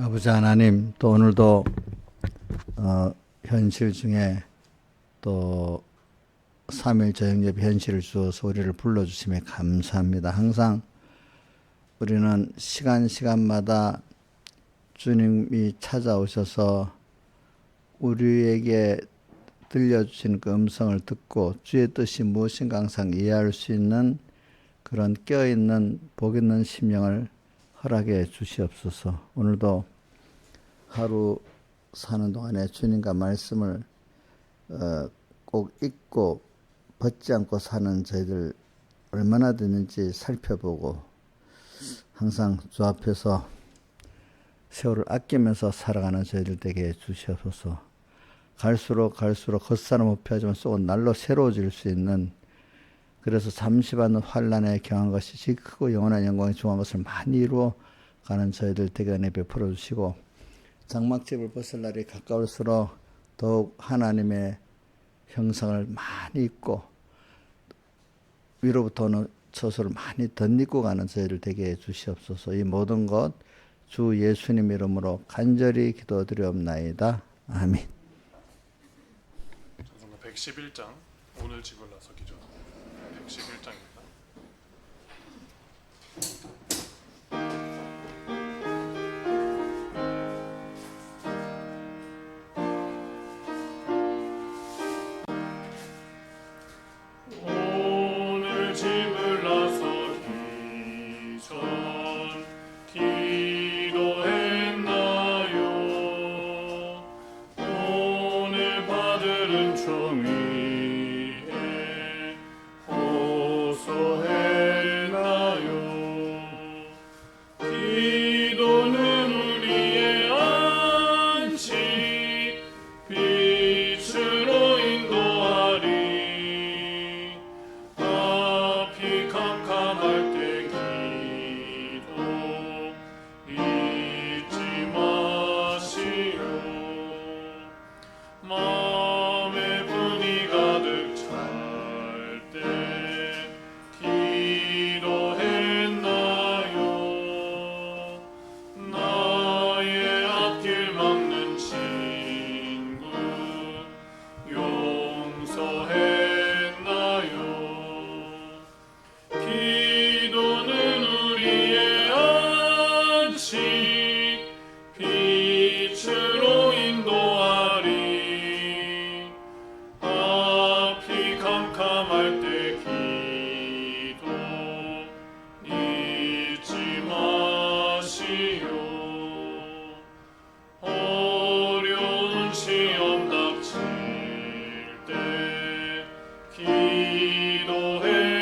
아버지 하나님, 또 오늘도 현실 중에 또 3일 저녁예배 현실을 주어서 우리를 불러주심에 감사합니다. 항상 우리는 시간마다 주님이 찾아오셔서 우리에게 들려주신 그 음성을 듣고 주의 뜻이 무엇인가 항상 이해할 수 있는 그런 깨어있는 복 있는 심령을 허락해 주시옵소서. 오늘도 하루 사는 동안에 주님과 말씀을 꼭 읽고 벗지 않고 사는 저희들 얼마나 되는지 살펴보고 항상 주 앞에서 세월을 아끼면서 살아가는 저희들 되게 주시옵소서. 갈수록 겉사람 못피하지만 속은 날로 새로워질 수 있는, 그래서 잠시 받는 환난에 경한 것이 지 크고 영원한 영광에 중한 것을 많이 이루어 가는 저희들 되게 은혜 베풀어 주시고, 장막집을 벗을 날이 가까울수록 더욱 하나님의 형상을 많이 입고 위로부터 오는 처소를 많이 덧입고 가는 저희를 되게 해 주시옵소서. 이 모든 것 주 예수님 이름으로 간절히 기도드리옵나이다. 아멘. 찬송가 111장, 오늘 집을 나서기죠. 111장입니다. 오늘 집을 나서기 전 기도했나요? 오늘 받을 은총 위에 호소했나요? 기도는 우리의 안식, 빛으로 인도하리. 앞이 캄캄할 때 기도 잊지 마시오. 마음에 분이 가득 찰 때 기도했나요? 나의 앞길 막는 친구 용서했나요? 기도는 우리의 안식, 빛으로 인도하리. 앞이 캄캄할 때 기도 잊지 마시오. 어려운 시험 닥칠 때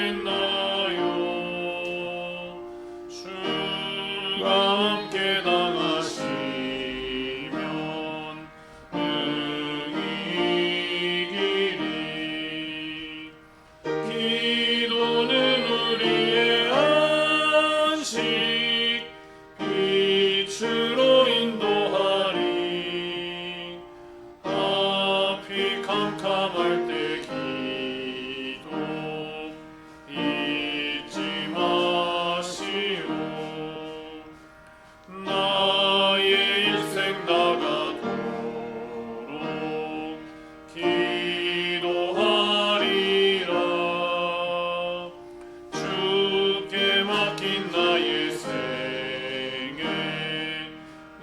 기도했나요? 주가 함께 당하시면 능히 이기리. 기도는 우리의 안식, 빛으로 인도하리. 앞이 캄캄할 때 기도 잊지 마시오. 나의 일생 다가도록 기도하리라. 주께 맡긴 나의 생애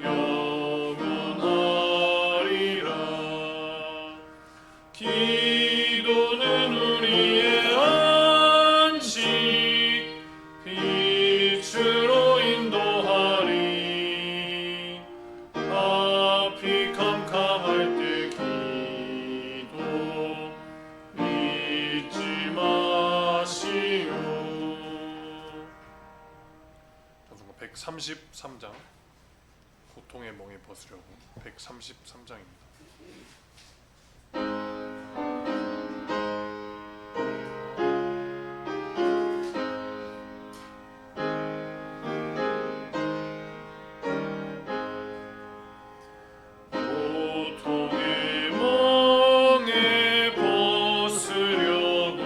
영원하리라. 기도는 우리의 안식, 빛으로 인도하리. 앞이 캄캄할 때 기도 잊지 마시오. 찬송가 133장, 고통의 멍에 벗으려고. 133장입니다. 고통의 멍에 벗으려고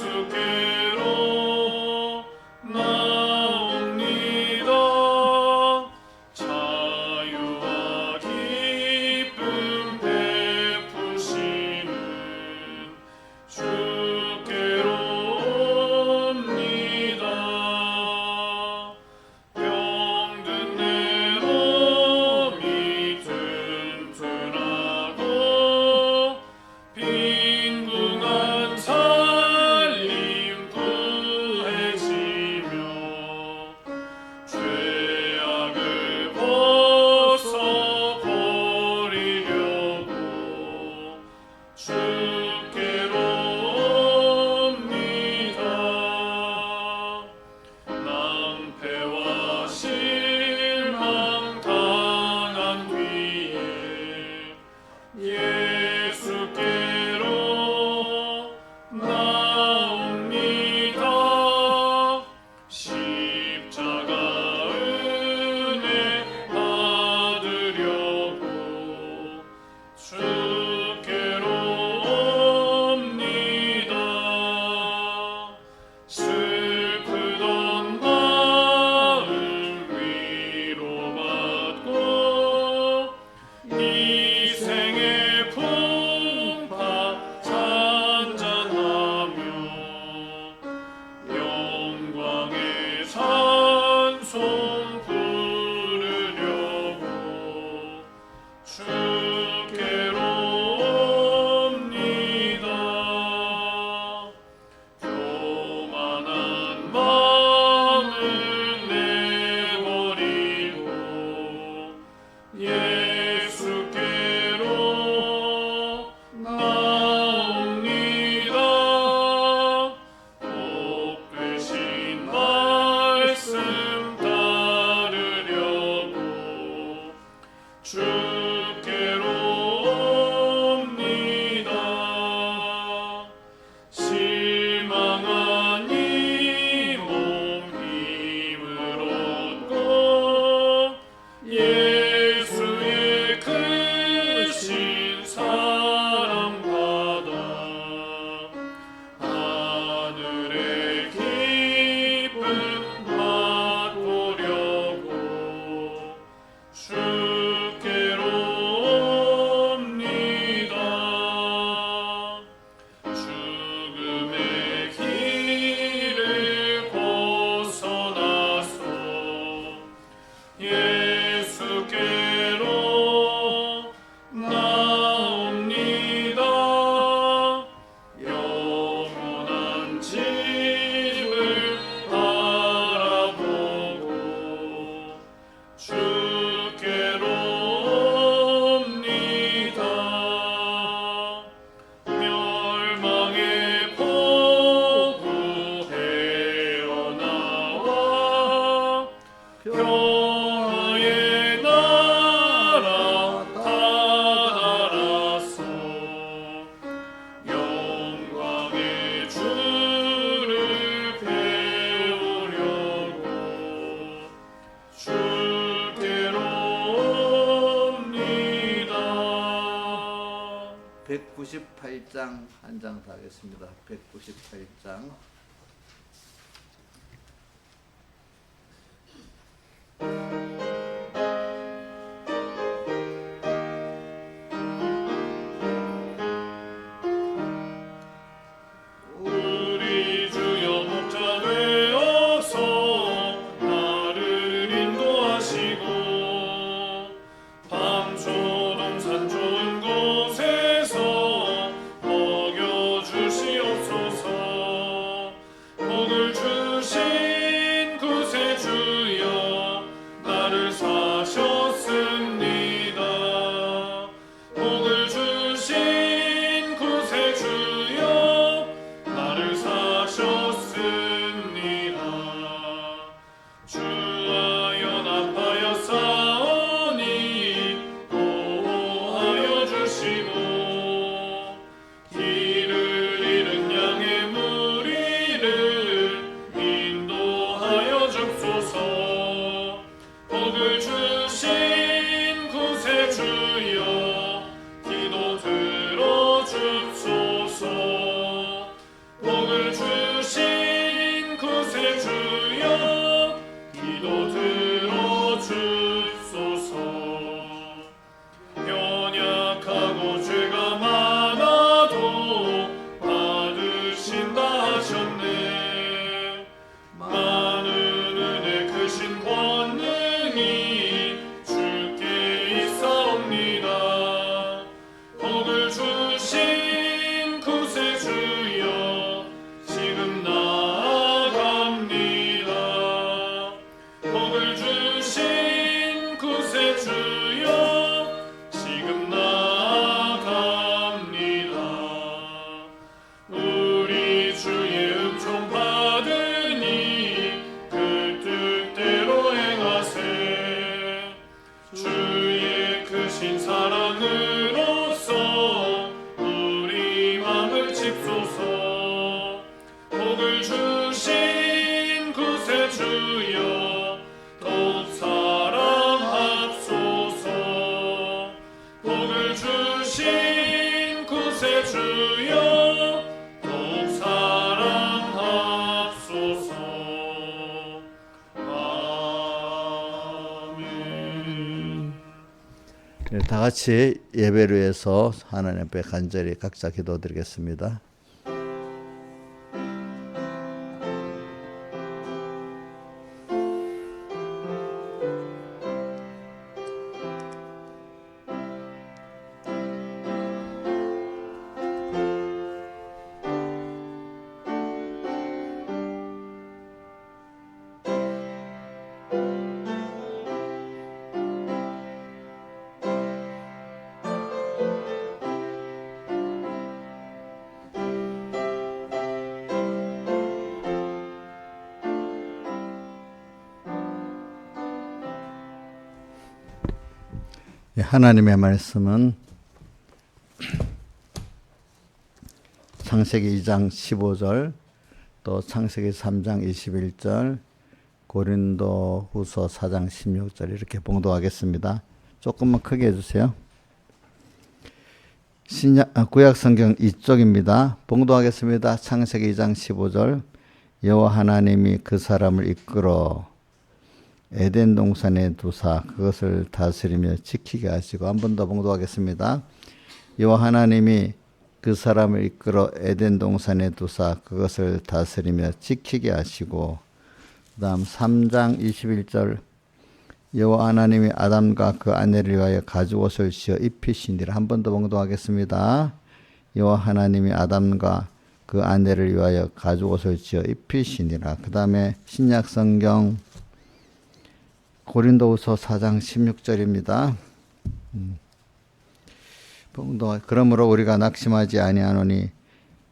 예수께로 나옵니다. 예수께로 나옵니다. 십자가 은혜 받으려고 주께로 옵니다. 슬프던 마음 위로받고 이생의 풍파 찬잔하며 영광의 찬송 부르려고 주께로 옵니다. 교만한 마음을 내버리고 예수께로 나옵니다. 복 되신 말씀 따르려고 주께로 옵니다. 실망한 이 몸 힘을 얻고 예수의 크신 사랑 받아 하늘의 기쁨 맛보려고 주께로 옵니다. 죽음의 길을 벗어나서 예수께로 나옵니다. 영원한 집을 바라보고 주께로 옵니다. 멸망의 폭우 헤어나와 평화의 나라 다다라서 영광의 주를 배우려고 주께로 옵니다. 198장 한 장 더 하겠습니다. 198장. 우리 주여 목자 되어서 나를 인도하시고 밤초동 산 좋은 곳에서 먹여주시옵소서. 복을 주신 구세주여 나를 사셨습니다. 복을 주신 구세주여 나를 사셨습니다. 주와 연합하여 싸우니 보호하여 주시고 길을 잃은 양의 무리를 인도하여 줍소서. 복을 주신 구세주여 기도 들어줍소서. 복을 주신 구세주여 기도 들어줍소서. 연약하고 죄가 많아도 받으신다 하셨네. 많은 은혜 크신 권능이 주께 있사옵니다. 복을 주신 구세주여 지금 나아갑니다. 복을 주신 구세주여 지금 나아갑니다. 되신 구세주여 더욱 사랑하소서. 아멘. 네, 다 같이 예배를 위해서 하나님 앞에 간절히 각자 기도드리겠습니다. 하나님의 말씀은 창세기 2장 15절, 또 창세기 3장 21절, 고린도후서 4장 16절 이렇게 봉독하겠습니다. 조금만 크게 해주세요. 구약 성경 이쪽입니다. 봉독하겠습니다. 창세기 2장 15절, 여호와 하나님이 그 사람을 이끌어 에덴 동산에 두사 그것을 다스리며 지키게 하시고, 한 번 더 봉독하겠습니다. 여호와 하나님이 그 사람을 이끌어 에덴 동산에 두사 그것을 다스리며 지키게 하시고, 그 다음 3장 21절, 여호와 하나님이 아담과 그 아내를 위하여 가죽옷을 지어 입히시니라. 한 번 더 봉독하겠습니다. 여호와 하나님이 아담과 그 아내를 위하여 가죽옷을 지어 입히시니라. 그 다음에 신약 성경 고린도후서 4장 16절입니다. 그러므로 우리가 낙심하지 아니하노니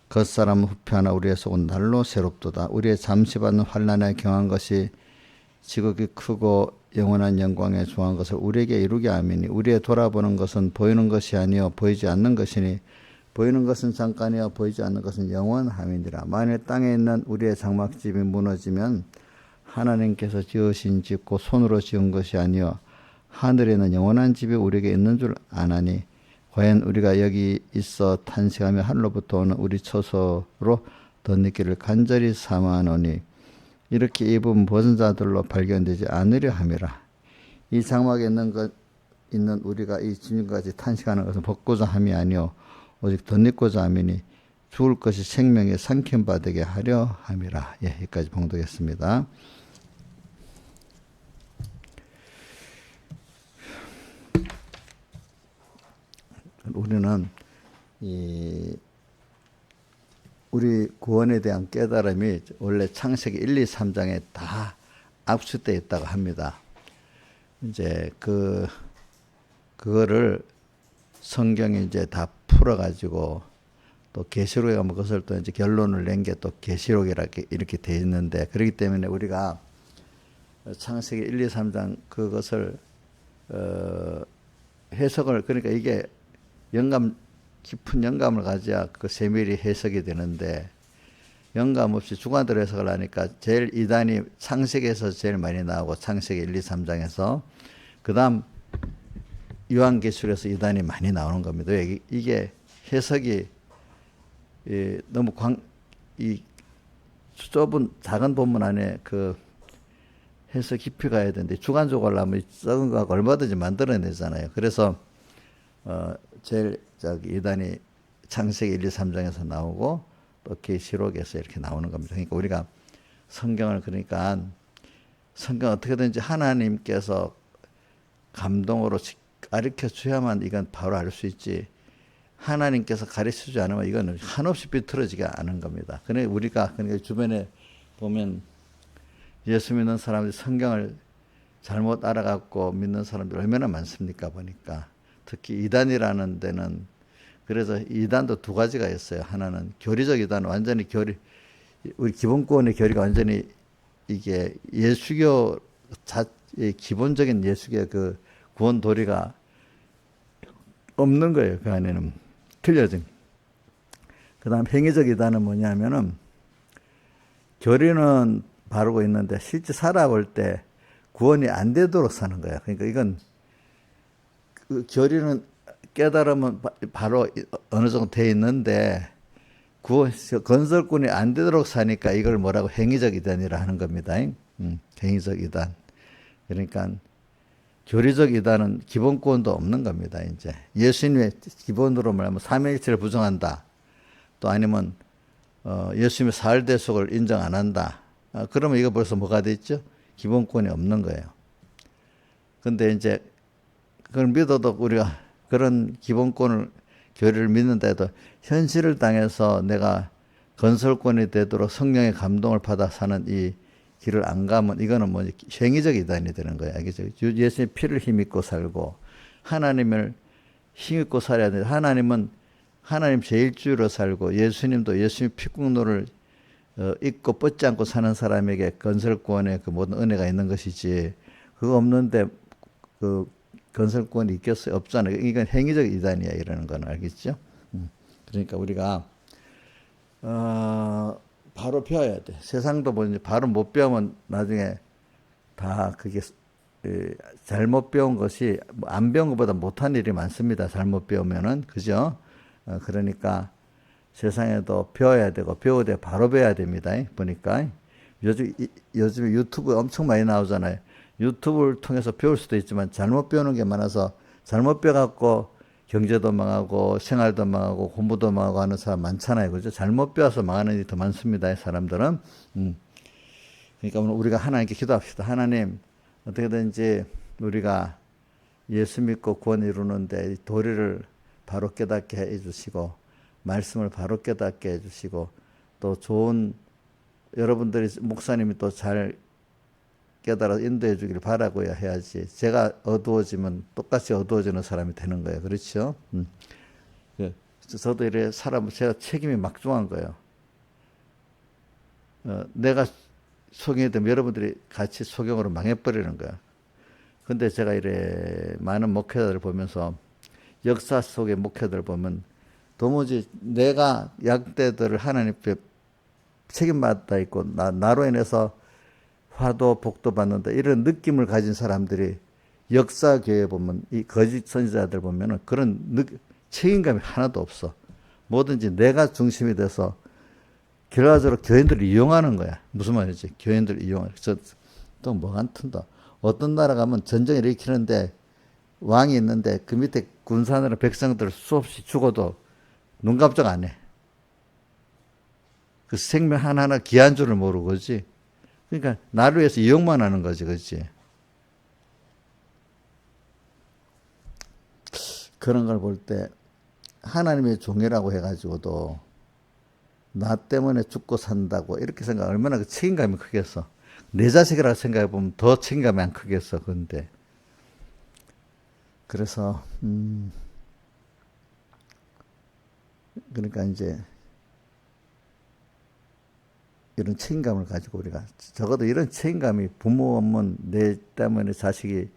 겉사람 후패하나 우리의 속은 날로 새롭도다. 우리의 잠시 받는 환난에 경한 것이 지극히 크고 영원한 영광에 중한 것을 우리에게 이루게 하미니, 우리의 돌아보는 것은 보이는 것이 아니요 보이지 않는 것이니, 보이는 것은 잠깐이요 보이지 않는 것은 영원함이니라. 만일 땅에 있는 우리의 장막집이 무너지면 하나님께서 지으신 집 곧 손으로 지은 것이 아니요 하늘에 있는 영원한 집이 우리에게 있는 줄 아나니, 과연 우리가 여기 있어 탄식하며 하늘로부터 오는 우리 처소로 덧입기를 간절히 사모하노니 이렇게 입은 벗은 자들로 발견되지 않으려 함이라. 이 장막에 있는 우리가 이 지금까지 탄식하는 것은 벗고자 함이 아니요 오직 덧입고자 함이니 죽을 것이 생명에 삼킴 받게 하려 함이라. 예, 여기까지 봉독했습니다. 우리는 우리 구원에 대한 깨달음이 원래 창세기 1, 2, 3장에 다 압수되어 있다고 합니다. 이제 그거를 성경이 이제 다 풀어가지고 또 계시록에 가면 그것을 또 이제 결론을 낸 게 또 계시록이라고 이렇게 돼 있는데, 그렇기 때문에 우리가 창세기 1, 2, 3장 그것을 해석을, 그러니까 이게 깊은 영감을 가져야 그 세밀히 해석이 되는데, 영감 없이 주관대로 해석을 하니까 제일 이단이 창세기에서 제일 많이 나오고, 창세기 1, 2, 3장에서 그 다음 요한계시록에서 이단이 많이 나오는 겁니다. 이게 해석이 너무 이 좁은 작은 본문 안에 그 해석 깊이 가야 되는데, 주관적으로 하면 적은 거하고 얼마든지 만들어내잖아요. 그래서 제일 이단이 창세기 1, 2, 3장에서 나오고 또 계시록에서 이렇게 나오는 겁니다. 그러니까 우리가 성경을 어떻게든지 하나님께서 감동으로 가르쳐 줘야만 이건 바로 알 수 있지, 하나님께서 가르쳐 주지 않으면 이건 한없이 비틀어지게 않은 겁니다. 그러니까 주변에 보면 예수 믿는 사람들이 성경을 잘못 알아갖고 믿는 사람들이 얼마나 많습니까 보니까. 특히 이단이라는 데는, 그래서 이단도 두 가지가 있어요. 하나는 교리적 이단, 완전히 우리 기본권의 교리가 완전히 이게 예수교 기본적인 예수교의 그 구원 도리가 없는 거예요. 그 안에는 틀려진. 그 다음 행위적 이단은 뭐냐면은 교리는 바르고 있는데 실제 살아볼 때 구원이 안 되도록 사는 거예요. 그러니까 이건 그 교리는 깨달으면 바로 어느 정도 돼 있는데 건설꾼이 안 되도록 사니까 이걸 뭐라고 행위적 이단이라 하는 겁니다. 행위적 이단. 그러니까 교리적 이단은 기본권도 없는 겁니다. 이제 예수님의 기본으로 말하면 삼위일체를 부정한다. 또 아니면 예수님의 사흘대속을 인정 안 한다. 그러면 이거 벌써 뭐가 됐죠? 기본권이 없는 거예요. 근데 이제 그걸 믿어도 우리가 그런 기본권을 교리를 믿는다 해도 현실을 당해서 내가 건설권이 되도록 성령의 감동을 받아 사는 이 길을 안 가면 이거는 뭐 행위적 이단이 되는 거예요. 알겠죠? 예수님의 피를 힘입고 살고 하나님을 힘입고 살아야 돼. 하나님은 하나님 제일주의로 살고 예수님도 예수님 피국노를 잊고 뻗지 않고 사는 사람에게 건설권의 그 모든 은혜가 있는 것이지 그거 없는데 그 건설권이 있겠어요? 없잖아요. 이건 행위적 이단이야 이러는 건 알겠죠? 그러니까 우리가 바로 배워야 돼. 세상도 보니 바로 못 배우면 나중에 다 그게 잘못 배운 것이 안 배운 것보다 못한 일이 많습니다. 잘못 배우면은 그죠? 그러니까 세상에도 배워야 되고 배우되 바로 배워야 됩니다. 보니까 요즘에 유튜브 엄청 많이 나오잖아요. 유튜브를 통해서 배울 수도 있지만 잘못 배우는 게 많아서 잘못 배워갖고 경제도 망하고 생활도 망하고 공부도 망하고 하는 사람 많잖아요. 그죠? 잘못 배워서 망하는 일이 더 많습니다. 사람들은. 그러니까 오늘 우리가 하나님께 기도합시다. 하나님 어떻게든지 우리가 예수 믿고 구원 이루는데 도리를 바로 깨닫게 해주시고 말씀을 바로 깨닫게 해주시고 또 좋은 여러분들이 목사님이 또 잘 깨달아 인도해 주기를 바라고야 해야지. 제가 어두워지면 똑같이 어두워지는 사람이 되는 거예요. 그렇죠? 저도 이래 제가 책임이 막중한 거예요. 내가 소경이 되면 여러분들이 같이 소경으로 망해버리는 거야. 근데 제가 이래 많은 목회자들을 보면서 역사 속의 목회자들을 보면 도무지 내가 약대들을 하나님 앞에 책임받아 있고 나로 인해서 화도 복도 받는다 이런 느낌을 가진 사람들이 역사교회 보면 이 거짓 선지자들 보면은 그런 책임감이 하나도 없어. 뭐든지 내가 중심이 돼서 결과적으로 교인들을 이용하는 거야. 무슨 말이지? 교인들을 이용하는. 또 뭐가 안 튼다. 어떤 나라 가면 전쟁을 일으키는데 왕이 있는데 그 밑에 군사들은 백성들을 수없이 죽어도 눈 깜짝 안 해. 그 생명 하나하나 귀한 줄을 모르고 그지. 그러니까 나를 위해서 이용만 하는 거지, 그렇지? 그런 걸 볼 때 하나님의 종이라고 해가지고도 나 때문에 죽고 산다고 이렇게 생각 얼마나 그 책임감이 크겠어. 내 자식이라고 생각해 보면 더 책임감이 안 크겠어. 그런데 그래서 그러니까 이제 이런 책임감을 가지고 우리가 적어도 이런 책임감이 부모 없는 내 때문에 자식이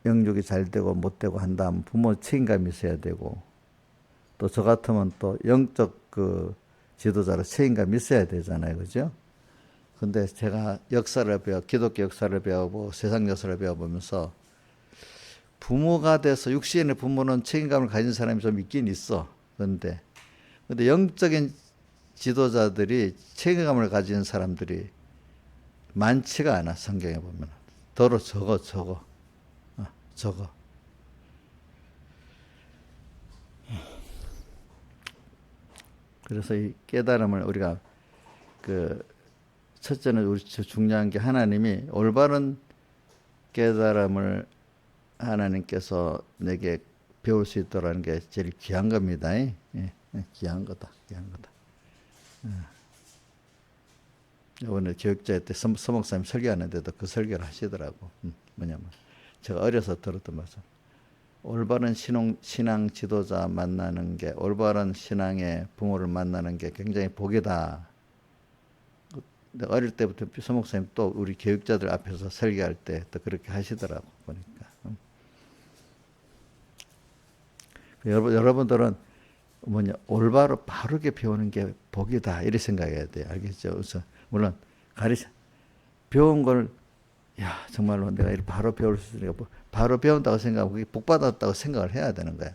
영육이 잘 되고 못 되고 한다면 부모 책임감이 있어야 되고 또 저 같으면 또 영적 그 지도자로 책임감이 있어야 되잖아요. 그죠? 근데 제가 기독교 역사를 배우고 세상 역사를 배워보면서 부모가 돼서 육신의 부모는 책임감을 가진 사람이 좀 있긴 있어. 근데 영적인 지도자들이 책임감을 가진 사람들이 많지가 않아. 성경에 보면 더러 적어. 그래서 이 깨달음을 우리가 첫째는 우리 중요한 게 하나님이 올바른 깨달음을 하나님께서 내게 배울 수 있도록 게 제일 귀한 겁니다. 예, 귀한 거다. 이번에 교육자 때 서목사님 설교하는데도 그 설교를 하시더라고. 뭐냐면 제가 어려서 들었던 말씀. 올바른 신앙 지도자 만나는 게 올바른 신앙의 부모를 만나는 게 굉장히 복이다. 내가 어릴 때부터 서목사님 또 우리 교육자들 앞에서 설교할 때 또 그렇게 하시더라고 보니까. 여러분들은 올바로 바르게 배우는 게 복이다 이렇게 생각해야 돼요. 알겠죠? 그래서 물론 배운 걸 정말로 내가 이렇게 바로 배울 수 있으니까 바로 배운다고 생각하고 그게 복 받았다고 생각을 해야 되는 거야.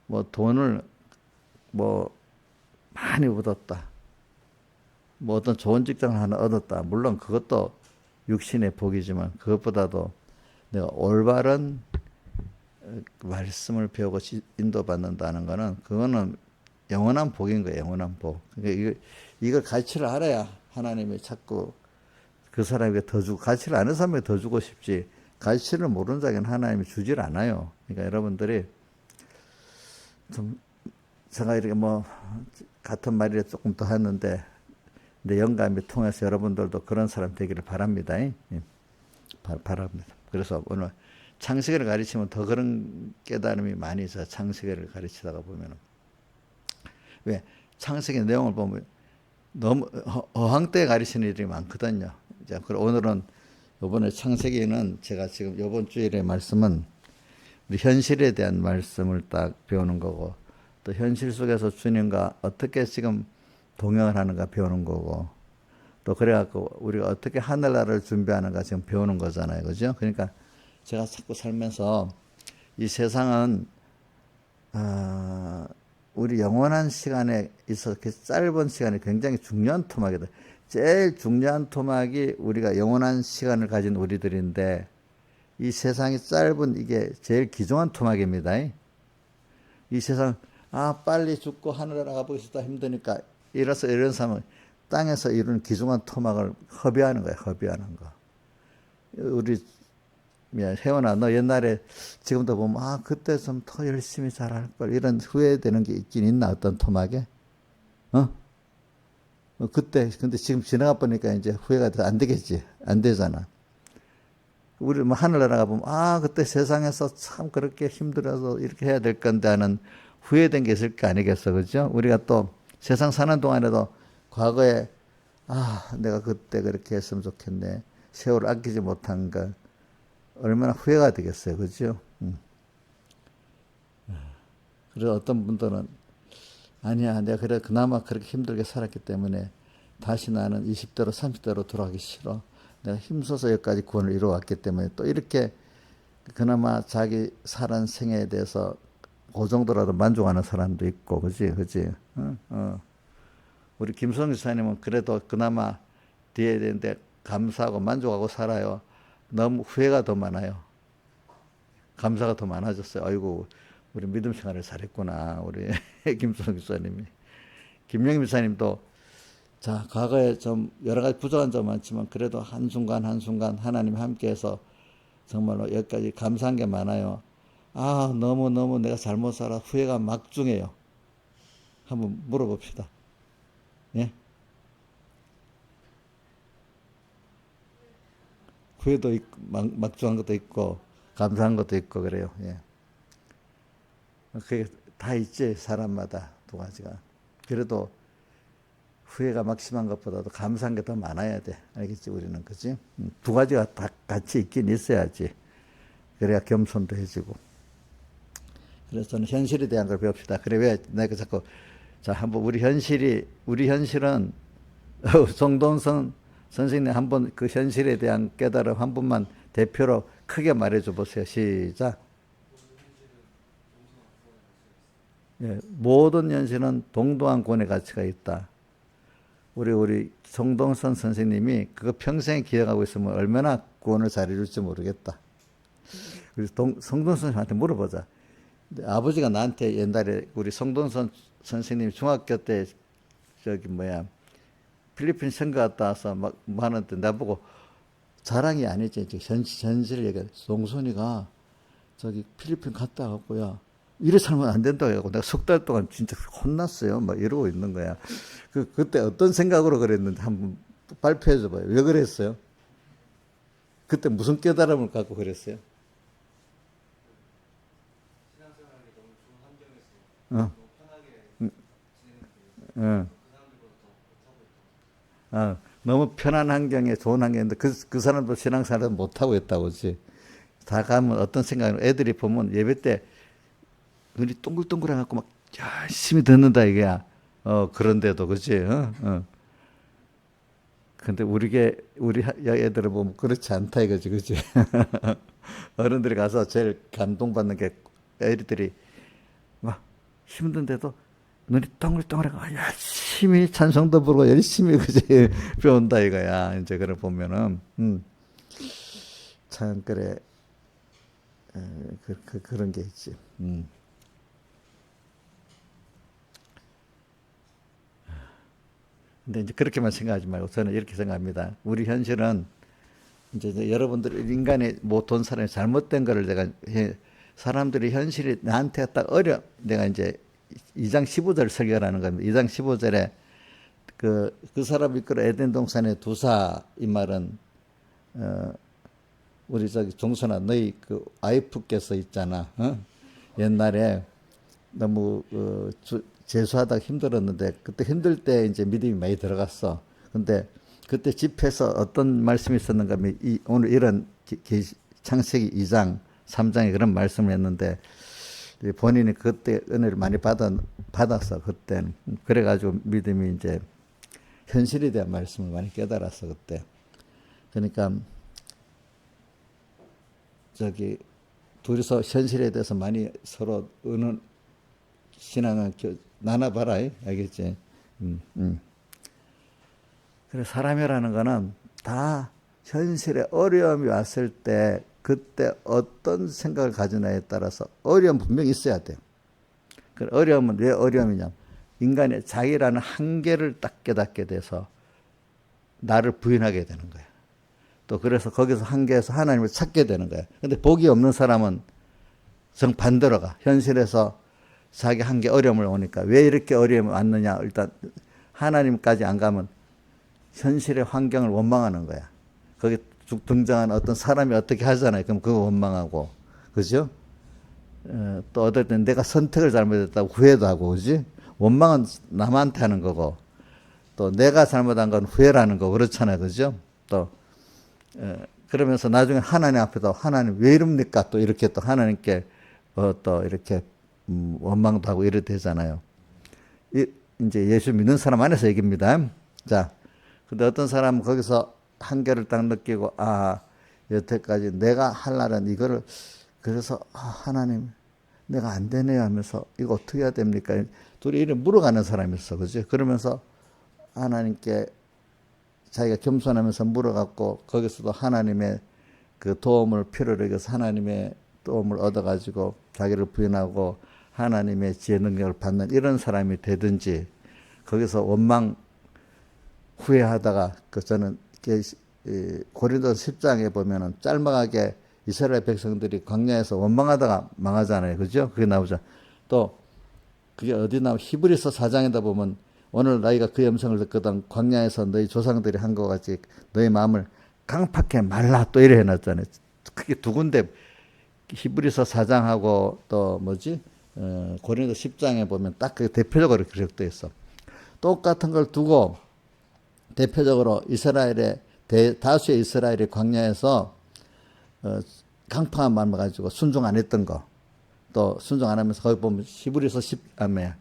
뭐 돈을 뭐 많이 얻었다. 뭐 어떤 좋은 직장을 하나 얻었다. 물론 그것도 육신의 복이지만 그것보다도 내가 올바른 말씀을 배우고 인도받는다는 거는 그거는 영원한 복인 거예요. 영원한 복. 그러니까 이걸 가치를 알아야 하나님이 자꾸 그 사람에게 더 주고, 가치를 아는 사람에게 더 주고 싶지, 가치를 모르는 자에게는 하나님이 주질 않아요. 그러니까 여러분들이 좀, 제가 이렇게 뭐 같은 말이라 조금 더 했는데 내 영감이 통해서 여러분들도 그런 사람 되기를 바랍니다. 예. 바랍니다. 그래서 오늘 창세기를 가르치면 더 그런 깨달음이 많이 있어요. 창세기를 가르치다가 보면은. 왜? 창세기 내용을 보면 너무 어항 때 가르치는 일이 많거든요. 자, 그럼 오늘은 이번에 창세기는 제가 지금 이번 주일의 말씀은 우리 현실에 대한 말씀을 딱 배우는 거고, 또 현실 속에서 주님과 어떻게 지금 동행을 하는가 배우는 거고, 또 그래갖고 우리가 어떻게 하늘나라를 준비하는가 지금 배우는 거잖아요. 그죠? 그러니까 제가 자꾸 살면서 이 세상은 우리 영원한 시간에 있어서 그 짧은 시간이 굉장히 중요한 토막이다. 제일 중요한 토막이 우리가 영원한 시간을 가진 우리들인데, 이 세상이 짧은 이게 제일 귀중한 토막입니다. 이 세상 빨리 죽고 하늘나라 가보기 싫다 힘드니까 이런 사람은 땅에서 이루는 귀중한 토막을 허비하는 거예요. 허비하는 거. 우리 혜원아, 너 옛날에 지금도 보면 그때 좀 더 열심히 잘할 걸, 이런 후회되는 게 있긴 있나? 어떤 토막에? 그때 근데 지금 지나가 보니까 이제 후회가 안 되겠지. 안 되잖아. 우리 뭐 하늘나라 가보면 그때 세상에서 참 그렇게 힘들어서 이렇게 해야 될 건데 하는 후회된 게 있을 거 아니겠어. 그죠? 우리가 또 세상 사는 동안에도 과거에 내가 그때 그렇게 했으면 좋겠네, 세월을 아끼지 못한 거 얼마나 후회가 되겠어요. 그죠? 그래서 어떤 분들은 아니야, 내가 그래 그나마 그렇게 힘들게 살았기 때문에 다시 나는 20대로 30대로 돌아가기 싫어, 내가 힘써서 여기까지 구원을 이루어왔기 때문에, 또 이렇게 그나마 자기 살은 생애에 대해서 그 정도라도 만족하는 사람도 있고. 그지? 우리 김성 지사님은 그래도 그나마 뒤에 되는데 감사하고 만족하고 살아요. 너무 후회가 더 많아요. 감사가 더 많아졌어요. 아이고, 우리 믿음 생활을 잘했구나, 우리 김성 지사님이. 김영임 지사님도 자, 과거에 좀 여러 가지 부족한 점 많지만 그래도 한순간 한순간 하나님 함께해서 정말로 여기까지 감사한 게 많아요. 너무너무 내가 잘못 살아 후회가 막중해요. 한번 물어봅시다. 예? 후회도 있고, 막중한 것도 있고, 감사한 것도 있고, 그래요. 예. 그게 다 있지, 사람마다 두 가지가. 그래도 후회가 막 심한 것보다도 감사한 게 더 많아야 돼. 알겠지, 우리는. 그지? 두 가지가 다 같이 있긴 있어야지. 그래야 겸손도 해지고. 그래서 저는 현실에 대한 걸 배웁시다. 그래, 왜 내가 자꾸, 자, 한번 우리 현실은, 송동선 선생님 한번 그 현실에 대한 깨달음 한 번만 대표로 크게 말해줘 보세요. 시작. 예, 모든 현실은 동등한 권의 가치가 있다. 우리 송동선 선생님이 그거 평생 기억하고 있으면 얼마나 구원을 잘해줄지 모르겠다. 그래서 송동선 선생님한테 물어보자. 아버지가 나한테 옛날에 우리 송동선 선생님이 중학교 때 필리핀 선거 갔다 와서 막 뭐 하는데 나보고, 자랑이 아니지, 현실 얘기야. 동선이가 필리핀 갔다 왔고요, 이래 살면 안 된다고 해갖고 내가 석 달 동안 진짜 혼났어요. 막 이러고 있는 거야. 그때 어떤 생각으로 그랬는지 한번 발표해 줘봐요. 왜 그랬어요? 그때 무슨 깨달음을 갖고 그랬어요? 신앙생활이 너무 좋은 환경에서 너무 편하게 지내는데 너무 편한 환경에 좋은 환경인데 그 사람도 신앙생활을 못하고 있다고. 그지? 다 가면 어떤 생각으로, 애들이 보면 예배 때 눈이 동글동글 해갖고 막 열심히 듣는다 이게야. 그런데도. 그지? 근데 우리 애들을 보면 그렇지 않다 이거지. 그지? 어른들이 가서 제일 감동받는 게 애들이 막 힘든데도 눈이 동글동글하고 열심히 찬송도 부르고 열심히 그지 배운다 이거야. 이제 그걸 보면은 참 그래 그런 게 있지. 근데 이제 그렇게만 생각하지 말고 저는 이렇게 생각합니다. 우리 현실은 이제 여러분들 인간의 못된 사람이 잘못된 거를 내가 사람들이 현실이 나한테 딱 내가 이제 2장 15절 설교하는 겁니다. 2장 15절에 그 사람이 이끌어 에덴 동산의 두사 이 말은 우리 저기 종선아 너희 그 와이프께서 있잖아. 옛날에 너무 재수하다가 힘들었는데 그때 힘들 때 이제 믿음이 많이 들어갔어. 근데 그때 집에서 어떤 말씀이 있었는가 하면 오늘 이런 창세기 2장 3장에 그런 말씀을 했는데 본인이 그때 은혜를 많이 받았어. 그때는. 그래가지고 믿음이 이제 현실에 대한 말씀을 많이 깨달았어. 그때. 그러니까 저기 둘이서 현실에 대해서 많이 서로 신앙을 나눠봐라. 알겠지? 그래 사람이라는 거는 다 현실에 어려움이 왔을 때 그때 어떤 생각을 가지냐에 따라서 어려움 분명히 있어야 돼요. 그 어려움은 왜 어려움이냐? 인간의 자기라는 한계를 딱 깨닫게 돼서 나를 부인하게 되는 거야. 또 그래서 거기서 한계에서 하나님을 찾게 되는 거야. 근데 복이 없는 사람은 정반대로 가. 현실에서 자기 한계 어려움을 오니까 왜 이렇게 어려움이 왔느냐? 일단 하나님까지 안 가면 현실의 환경을 원망하는 거야. 거기 등장하는 어떤 사람이 어떻게 하잖아요. 그럼 그거 원망하고, 그죠? 또 어떨 땐 내가 선택을 잘못했다고 후회도 하고, 그지? 원망은 남한테 하는 거고, 또 내가 잘못한 건 후회라는 거 그렇잖아요, 그죠? 또 그러면서 나중에 하나님 앞에도 하나님 왜 이럽니까? 또 이렇게 또 하나님께 또 이렇게 원망도 하고 이래 되잖아요. 이제 예수 믿는 사람 안에서 얘기입니다. 자, 근데 어떤 사람은 거기서 한계를 딱 느끼고 여태까지 내가 할 날은 이거를 그래서 하나님 내가 안 되네요 하면서 이거 어떻게 해야 됩니까? 둘이 이렇게 물어가는 사람이 있어, 그죠? 그러면서 하나님께 자기가 겸손하면서 물어갖고 거기서도 하나님의 그 도움을 필요로 여겨서 하나님의 도움을 얻어가지고 자기를 부인하고 하나님의 지혜 능력을 받는 이런 사람이 되든지 거기서 원망 후회하다가 저는 고린도서 10장에 보면은 짤막하게 이스라엘 백성들이 광야에서 원망하다가 망하잖아요. 그죠? 그게 나오죠. 또 그게 어디 나오고 히브리서 4장에다 보면 오늘 너희가 그 음성을 듣거든 광야에서 너희 조상들이 한 것 같이 너희 마음을 강팍해 말라 또 이래 해놨잖아요. 그게 두 군데 히브리서 4장하고 또 고린도 10장에 보면 딱 그 대표적으로 기록되어 있어. 똑같은 걸 두고 대표적으로 이스라엘의 다수의 이스라엘이 광야에서 강팍한 마음을 가지고 순종 안 했던 거, 또 순종 안 하면서 거기 보면 히브리서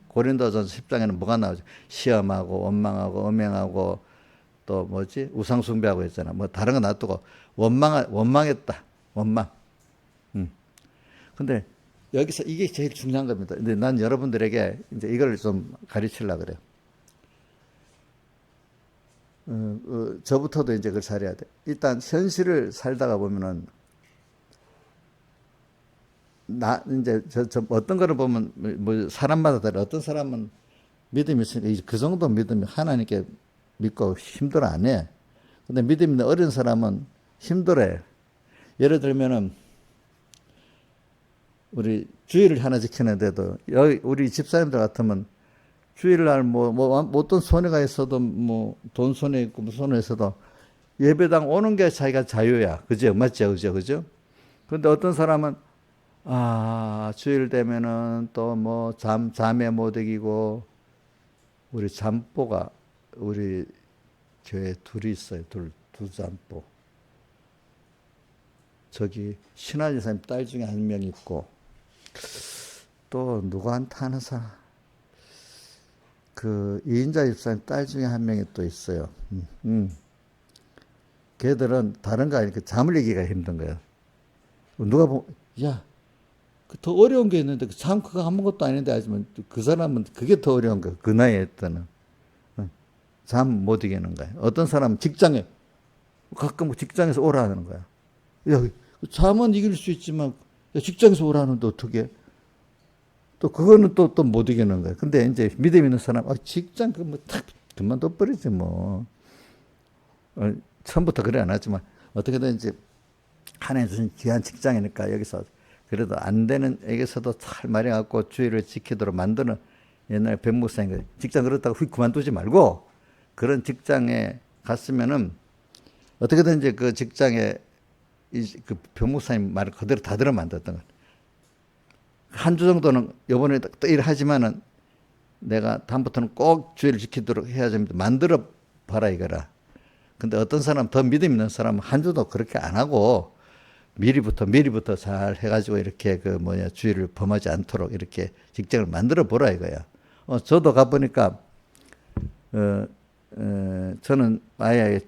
고린도전서 10장에는 뭐가 나오죠? 시험하고 원망하고 음행하고 또 우상 숭배하고 했잖아. 뭐 다른 거 놔두고 원망했다. 원망. 근데 여기서 이게 제일 중요한 겁니다. 근데 난 여러분들에게 이제 이걸 좀 가르치려고 그래요. 저부터도 이제 그걸 잘해야 돼. 일단 현실을 살다가 보면은 이제 어떤 거를 보면 뭐 사람마다 달라. 어떤 사람은 믿음이 있으니까 그 정도 믿음이 하나님께 믿고 힘들어 안 해. 근데 믿음이 있는 어린 사람은 힘들어해. 예를 들면은 우리 주일을 하나 지키는데도 우리 집사님들 같으면 주일날 어떤 손해가 있어도 돈 손해 있고 손해 있어도 예배당 오는 게 자기가 자유야. 그죠? 맞죠? 그죠? 근데 어떤 사람은 주일 되면은 또 잠에 못 이기고 우리 잠보가 우리 교회 둘이 있어요. 두 잠보. 저기 신한이 사님 딸 중에 한 명 있고 또 누구한테 하는 사람 그 이인자 집사님 딸 중에 한 명이 또 있어요. 걔들은 다른 거 아니니까 잠을 이기기가 힘든 거예요. 누가 야 더 어려운 게 있는데 참 그거 아무것도 아닌데 하지만 그 사람은 그게 더 어려운 거야. 그 나이에 때는. 잠 못 이기는 거야. 어떤 사람은 직장에 가끔 직장에서 오라는 거야. 야, 잠은 이길 수 있지만 야, 직장에서 오라는데 어떻게? 또 그거는 또 못 이기는 거야. 근데 이제 믿음 있는 사람, 직장 그뭐탁 그만둬 버리지 뭐. 처음부터 그래 안 하지만 어떻게든 이제 하나님 주신 귀한 직장이니까 여기서 그래도 안 되는 에게서도 잘 말해갖고 주의를 지키도록 만드는 옛날 변무사님 직장 그렇다고 휙 그만두지 말고 그런 직장에 갔으면은 어떻게든 이제 그 직장에 그 변무사님 말을 그대로 다 들으면 안 됐던 거야. 한 주 정도는 요번에 또 일하지만은 내가 다음부터는 꼭 주의를 지키도록 해야지 만들어 봐라 이거라. 근데 어떤 사람 더 믿음 있는 사람은 한 주도 그렇게 안 하고 미리부터 잘 해가지고 이렇게 그 주의를 범하지 않도록 이렇게 직장을 만들어 보라 이거야. 저도 가보니까 저는 아예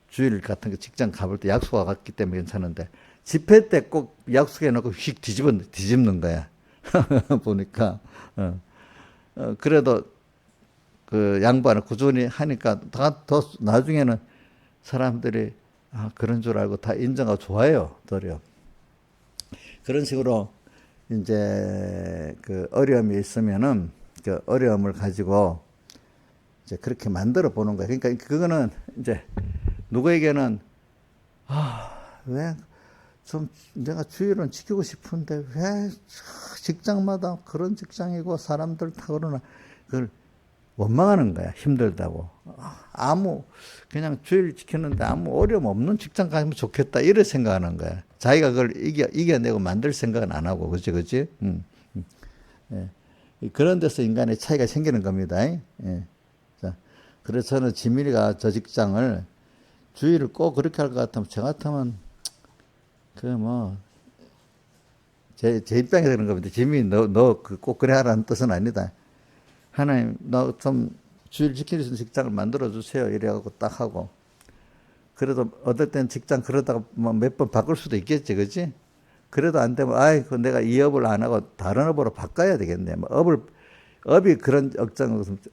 주일 같은 거 직장 가볼 때 약속과 갔기 때문에 괜찮은데 집회 때 꼭 약속해 놓고 휙 뒤집는 거야. 보니까 그래도 그 양반을 꾸준히 하니까 더 나중에는 사람들이 그런 줄 알고 다 인정하고 좋아해요. 도리어. 그런 식으로 이제 그 어려움이 있으면은 그 어려움을 가지고 이제 그렇게 만들어 보는 거예요. 그러니까 그거는 이제 누구에게는 왜 좀 내가 주의를 지키고 싶은데 왜 직장마다 그런 직장이고 사람들 다 그러나 그걸 원망하는 거야. 힘들다고. 그냥 주의를 지키는데 아무 어려움 없는 직장 가면 좋겠다. 이렇게 생각하는 거야. 자기가 그걸 이겨내고 만들 생각은 안 하고. 그치? 예. 그런 데서 인간의 차이가 생기는 겁니다. 예. 자, 그래서 저는 지민이가 저 직장을 주의를 꼭 그렇게 할 것 같으면, 저 같으면, 제 입장에서 그런 겁니다. 지민이 너 꼭 그래 하라는 뜻은 아니다. 하나님, 너 좀 주의를 지킬 수 있는 직장을 만들어주세요. 이래갖고 딱 하고. 그래도 어떨 땐 직장 그러다가 몇 번 바꿀 수도 있겠지. 그지? 그래도 안 되면, 내가 이 업을 안 하고 다른 업으로 바꿔야 되겠네. 업이 그런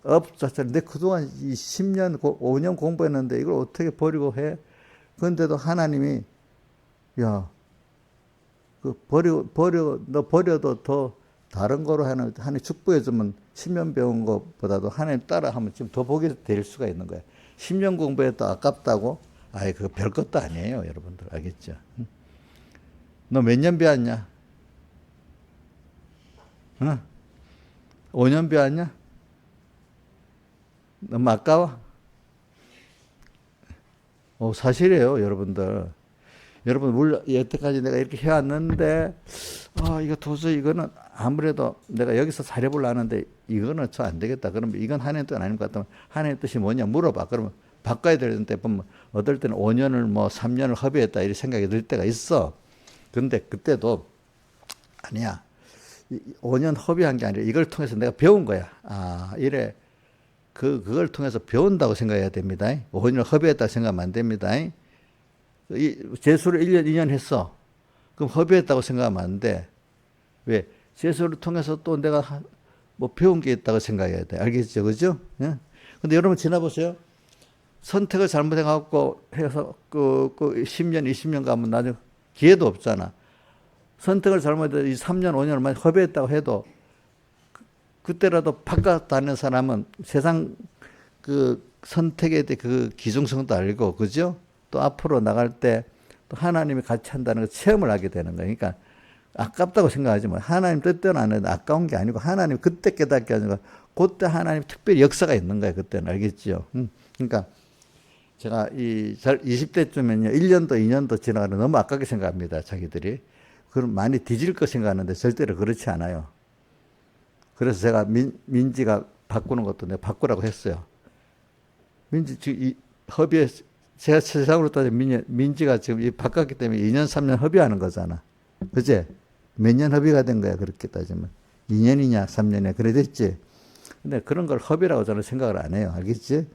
업 자체를 내 그동안 10년, 5년 공부했는데 이걸 어떻게 버리고 해? 그런데도 하나님이, 야, 너 버려도 더 다른 거로 하나님 축복해주면 10년 배운 것보다도 하나님 따라 하면 지금 더 보게 될 수가 있는 거야. 10년 공부해도 아깝다고? 그거 별 것도 아니에요, 여러분들. 알겠죠? 너 몇 년 배웠냐? 5년 배웠냐? 너무 아까워? 사실이에요, 여러분들. 여러분, 물론 여태까지 내가 이렇게 해왔는데, 이거 도저히 이거는 아무래도 내가 여기서 잘해보려 하는데, 이거는 저 안 되겠다. 그러면 이건 하나님 뜻 아닌 것 같으면, 하나님 뜻이 뭐냐 물어봐. 그러면 바꿔야 되는데, 보면, 어떨 때는 5년을 3년을 허비했다. 이런 생각이 들 때가 있어. 근데 그때도, 아니야. 5년 허비한 게 아니라 이걸 통해서 내가 배운 거야. 이래. 그걸 통해서 배운다고 생각해야 됩니다. 5년을 허비했다고 생각하면 안 됩니다. 재수를 1년, 2년 했어. 그럼 허비했다고 생각하면 안 돼. 왜? 재수를 통해서 또 내가 배운 게 있다고 생각해야 돼. 알겠죠? 그죠? 예? 근데 여러분 지나보세요. 선택을 잘못해갖고 해서 10년, 20년 가면 나중에 기회도 없잖아. 선택을 잘못해서 3년, 5년을 많이 허비했다고 해도 그때라도 바깥 다니는 사람은 세상 그 선택에 대해 그 기중성도 알고, 그죠? 또 앞으로 나갈 때 또 하나님이 같이 한다는 걸 체험을 하게 되는 거예요. 그러니까 아깝다고 생각하지 마. 하나님 뜻대로 안 해도 아까운 게 아니고 하나님 그때 깨닫게 하는 거. 그때 하나님 특별히 역사가 있는 거예요. 그때는. 알겠죠? 그러니까 제가 20대쯤에는요. 1년도 2년도 지나가는 너무 아깝게 생각합니다. 자기들이. 그럼 많이 뒤질 거 생각하는데 절대로 그렇지 않아요. 그래서 제가 민지가 바꾸는 것도 내가 바꾸라고 했어요. 민지 허비에 제가 세상으로 따지면 민지가 지금 바꿨기 때문에 2년 3년 허비하는 거잖아. 그제? 몇 년 허비가 된 거야 그렇게 따지면. 2년이냐 3년이냐 그래 됐지. 근데 그런 걸 허비라고 저는 생각을 안 해요. 알겠지?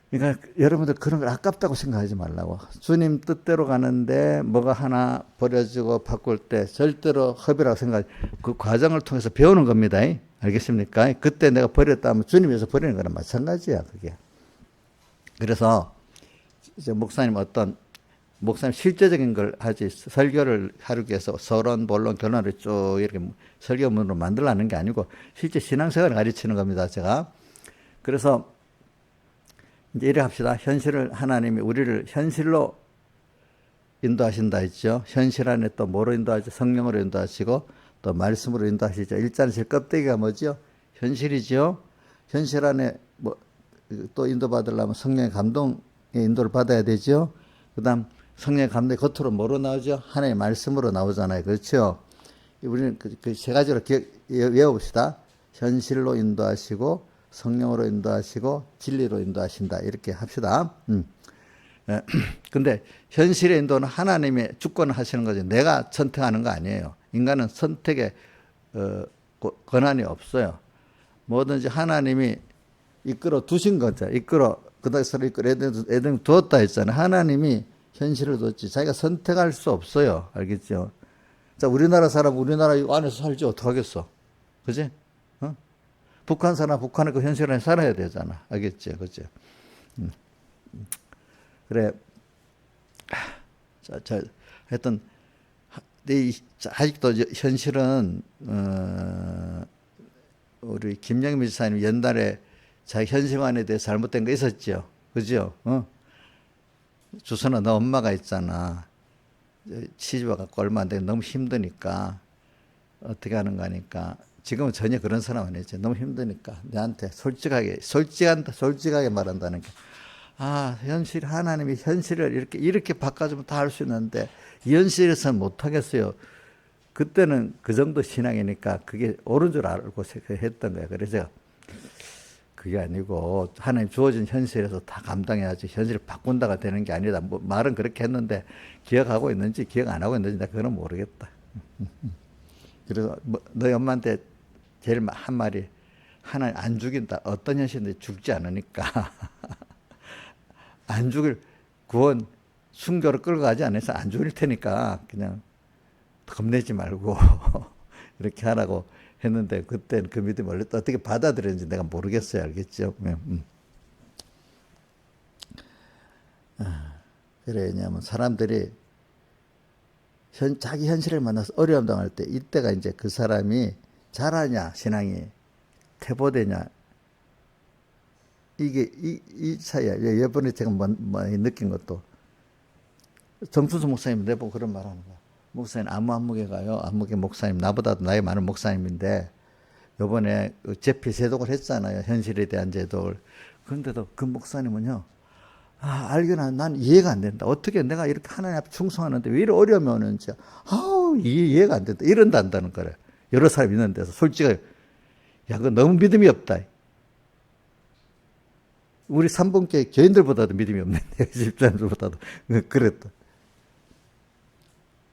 그러니까 여러분들 그런 걸 아깝다고 생각하지 말라고. 주님 뜻대로 가는데 뭐가 하나 버려지고 바꿀 때 절대로 허비라고 생각, 그 과정을 통해서 배우는 겁니다. 알겠습니까? 그때 내가 버렸다 하면 주님 위해서 버리는 거랑 마찬가지야, 그게. 그래서 이제 목사님 실제적인 걸 하지, 설교를 하기 위해서 서론, 본론, 결론을 쭉 이렇게 설교문으로 만들라는 게 아니고 실제 신앙생활을 가르치는 겁니다, 제가. 그래서 이제 이래 합시다. 하나님이 우리를 현실로 인도하신다 했죠. 현실 안에 또 뭐로 인도하죠? 성령으로 인도하시고 또 말씀으로 인도하시죠. 일자는 껍데기가 뭐죠? 현실이죠. 현실 안에 뭐 또 인도받으려면 성령의 감동의 인도를 받아야 되죠. 그 다음 성령의 감동이 겉으로 뭐로 나오죠? 하나님의 말씀으로 나오잖아요. 그렇죠? 우리는 그 세 가지로 외워봅시다. 현실로 인도하시고 성령으로 인도하시고 진리로 인도하신다. 이렇게 합시다. 근데 현실의 인도는 하나님의 주권을 하시는 거죠. 내가 선택하는 거 아니에요. 인간은 선택에 권한이 없어요. 뭐든지 하나님이 이끌어 두신 거죠. 그다음에 이끌어 에덴 두었다 했잖아요. 하나님이 현실을 뒀지. 자기가 선택할 수 없어요. 알겠죠? 자, 우리나라 사람 우리나라 안에서 살지 어떡하겠어. 그지? 북한 사람 북한의 그 현실 안에 살아야 되잖아. 알겠죠? 그죠? 그래. 자, 하여튼, 아직도 현실은, 우리 김영미 지사님 옛날에 자기 현실관에 대해 잘못된 거 있었죠. 그죠? 주선아, 너 엄마가 있잖아. 시집와갖고 얼마 안 되고 너무 힘드니까 어떻게 하는 거 하니까 지금은 전혀 그런 사람 아니죠. 너무 힘드니까 내한테 솔직하게 말한다는 게, 하나님이 현실을 이렇게 바꿔주면 다 할 수 있는데 이 현실에서는 못 하겠어요. 그때는 그 정도 신앙이니까 그게 옳은 줄 알고 했던 거예요. 그래서 제가 그게 아니고 하나님 주어진 현실에서 다 감당해야지 현실을 바꾼다가 되는 게 아니다. 뭐 말은 그렇게 했는데 기억하고 있는지 기억 안 하고 있는지 내가 그건 모르겠다. 그래서 너희 엄마한테 제일 한 말이, 하나님 안 죽인다. 어떤 현실인데 죽지 않으니까 안 죽일 구원 순교로 끌고 가지 않아서 안 죽일 테니까 그냥 겁내지 말고 이렇게 하라고 했는데 그때는 그 믿음을 어떻게 받아들였는지 내가 모르겠어요. 알겠죠? 그래, 왜냐하면 사람들이 자기 현실을 만나서 어려움 당할 때 이때가 이제 그 사람이 잘하냐 신앙이 퇴보되냐, 이게 이 차이야. 이번에 제가 많이 느낀 것도, 정순수 목사님 내보고 그런 말 하는 거야. 목사님 안목에 가요. 안목에 목사님 나보다도 나이 많은 목사님인데 요번에 제필 제독을 했잖아요. 현실에 대한 제독을. 그런데도 그 목사님은요, 알거나 난 이해가 안 된다. 어떻게 내가 이렇게 하나님 앞에 충성하는데 왜 이렇게 어려움이 오는지 이해가 안 된다. 이런다는 거래. 여러 사람 있는 데서 솔직하게, 그거 너무 믿음이 없다. 우리 3분께 교인들보다도 믿음이 없는데 집사님들보다도 그랬다.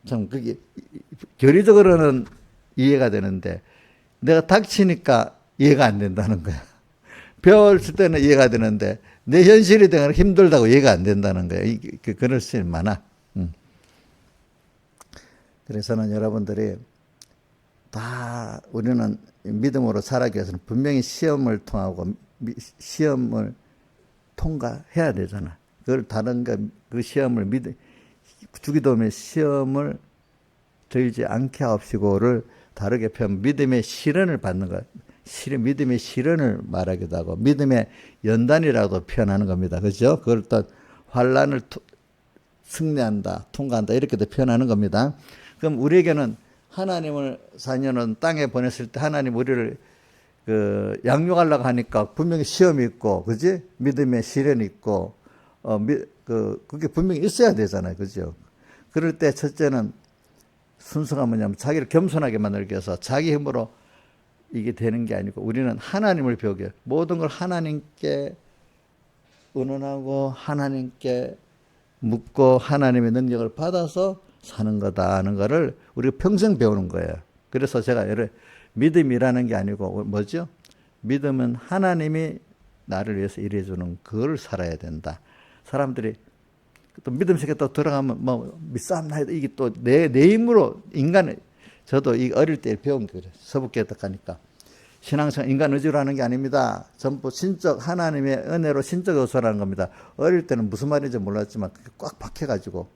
참 그게 교리적으로는 이해가 되는데 내가 닥치니까 이해가 안 된다는 거야. 배웠을 때는 이해가 되는데 내 현실이 되면 힘들다고 이해가 안 된다는 거야. 그럴 수 많아. 그래서는 여러분들이 다 우리는 믿음으로 살아가기 위해서는 분명히 시험을 통하고 시험을 통과해야 되잖아. 그걸 그 시험을 주기도문에 시험을 들지 않게 하옵시고를 다르게 표현, 믿음의 시련을 받는 것. 믿음의 시련을 말하기도 하고 믿음의 연단이라고도 표현하는 겁니다. 그죠? 그걸 또 환난을 승리한다, 통과한다 이렇게도 표현하는 겁니다. 그럼 우리에게는 하나님을 4년은 땅에 보냈을 때 하나님 우리를 양육하려고 하니까 분명히 시험이 있고, 그지? 믿음의 시련이 있고, 그게 분명히 있어야 되잖아요. 그죠? 그럴 때 첫째는 순서가 뭐냐면 자기를 겸손하게 만들기 위해서 자기 힘으로 이게 되는 게 아니고 우리는 하나님을 배우기 위해 모든 걸 하나님께 의논하고 하나님께 묻고 하나님의 능력을 받아서 사는 거다 하는 거를 우리가 평생 배우는 거예요. 그래서 제가 믿음이라는 게 아니고 뭐죠? 믿음은 하나님이 나를 위해서 일해주는 그걸 살아야 된다. 사람들이 또 믿음 속에 또 들어가면 뭐 믿사옵나 해도 이게 또 내 힘으로 인간을 저도 이 어릴 때 배운 게 그래. 서북교회 가니까 신앙생활 인간 의지로 하는 게 아닙니다. 전부 신적 하나님의 은혜로 신적 요소라는 겁니다. 어릴 때는 무슨 말인지 몰랐지만 그게 꽉 박혀가지고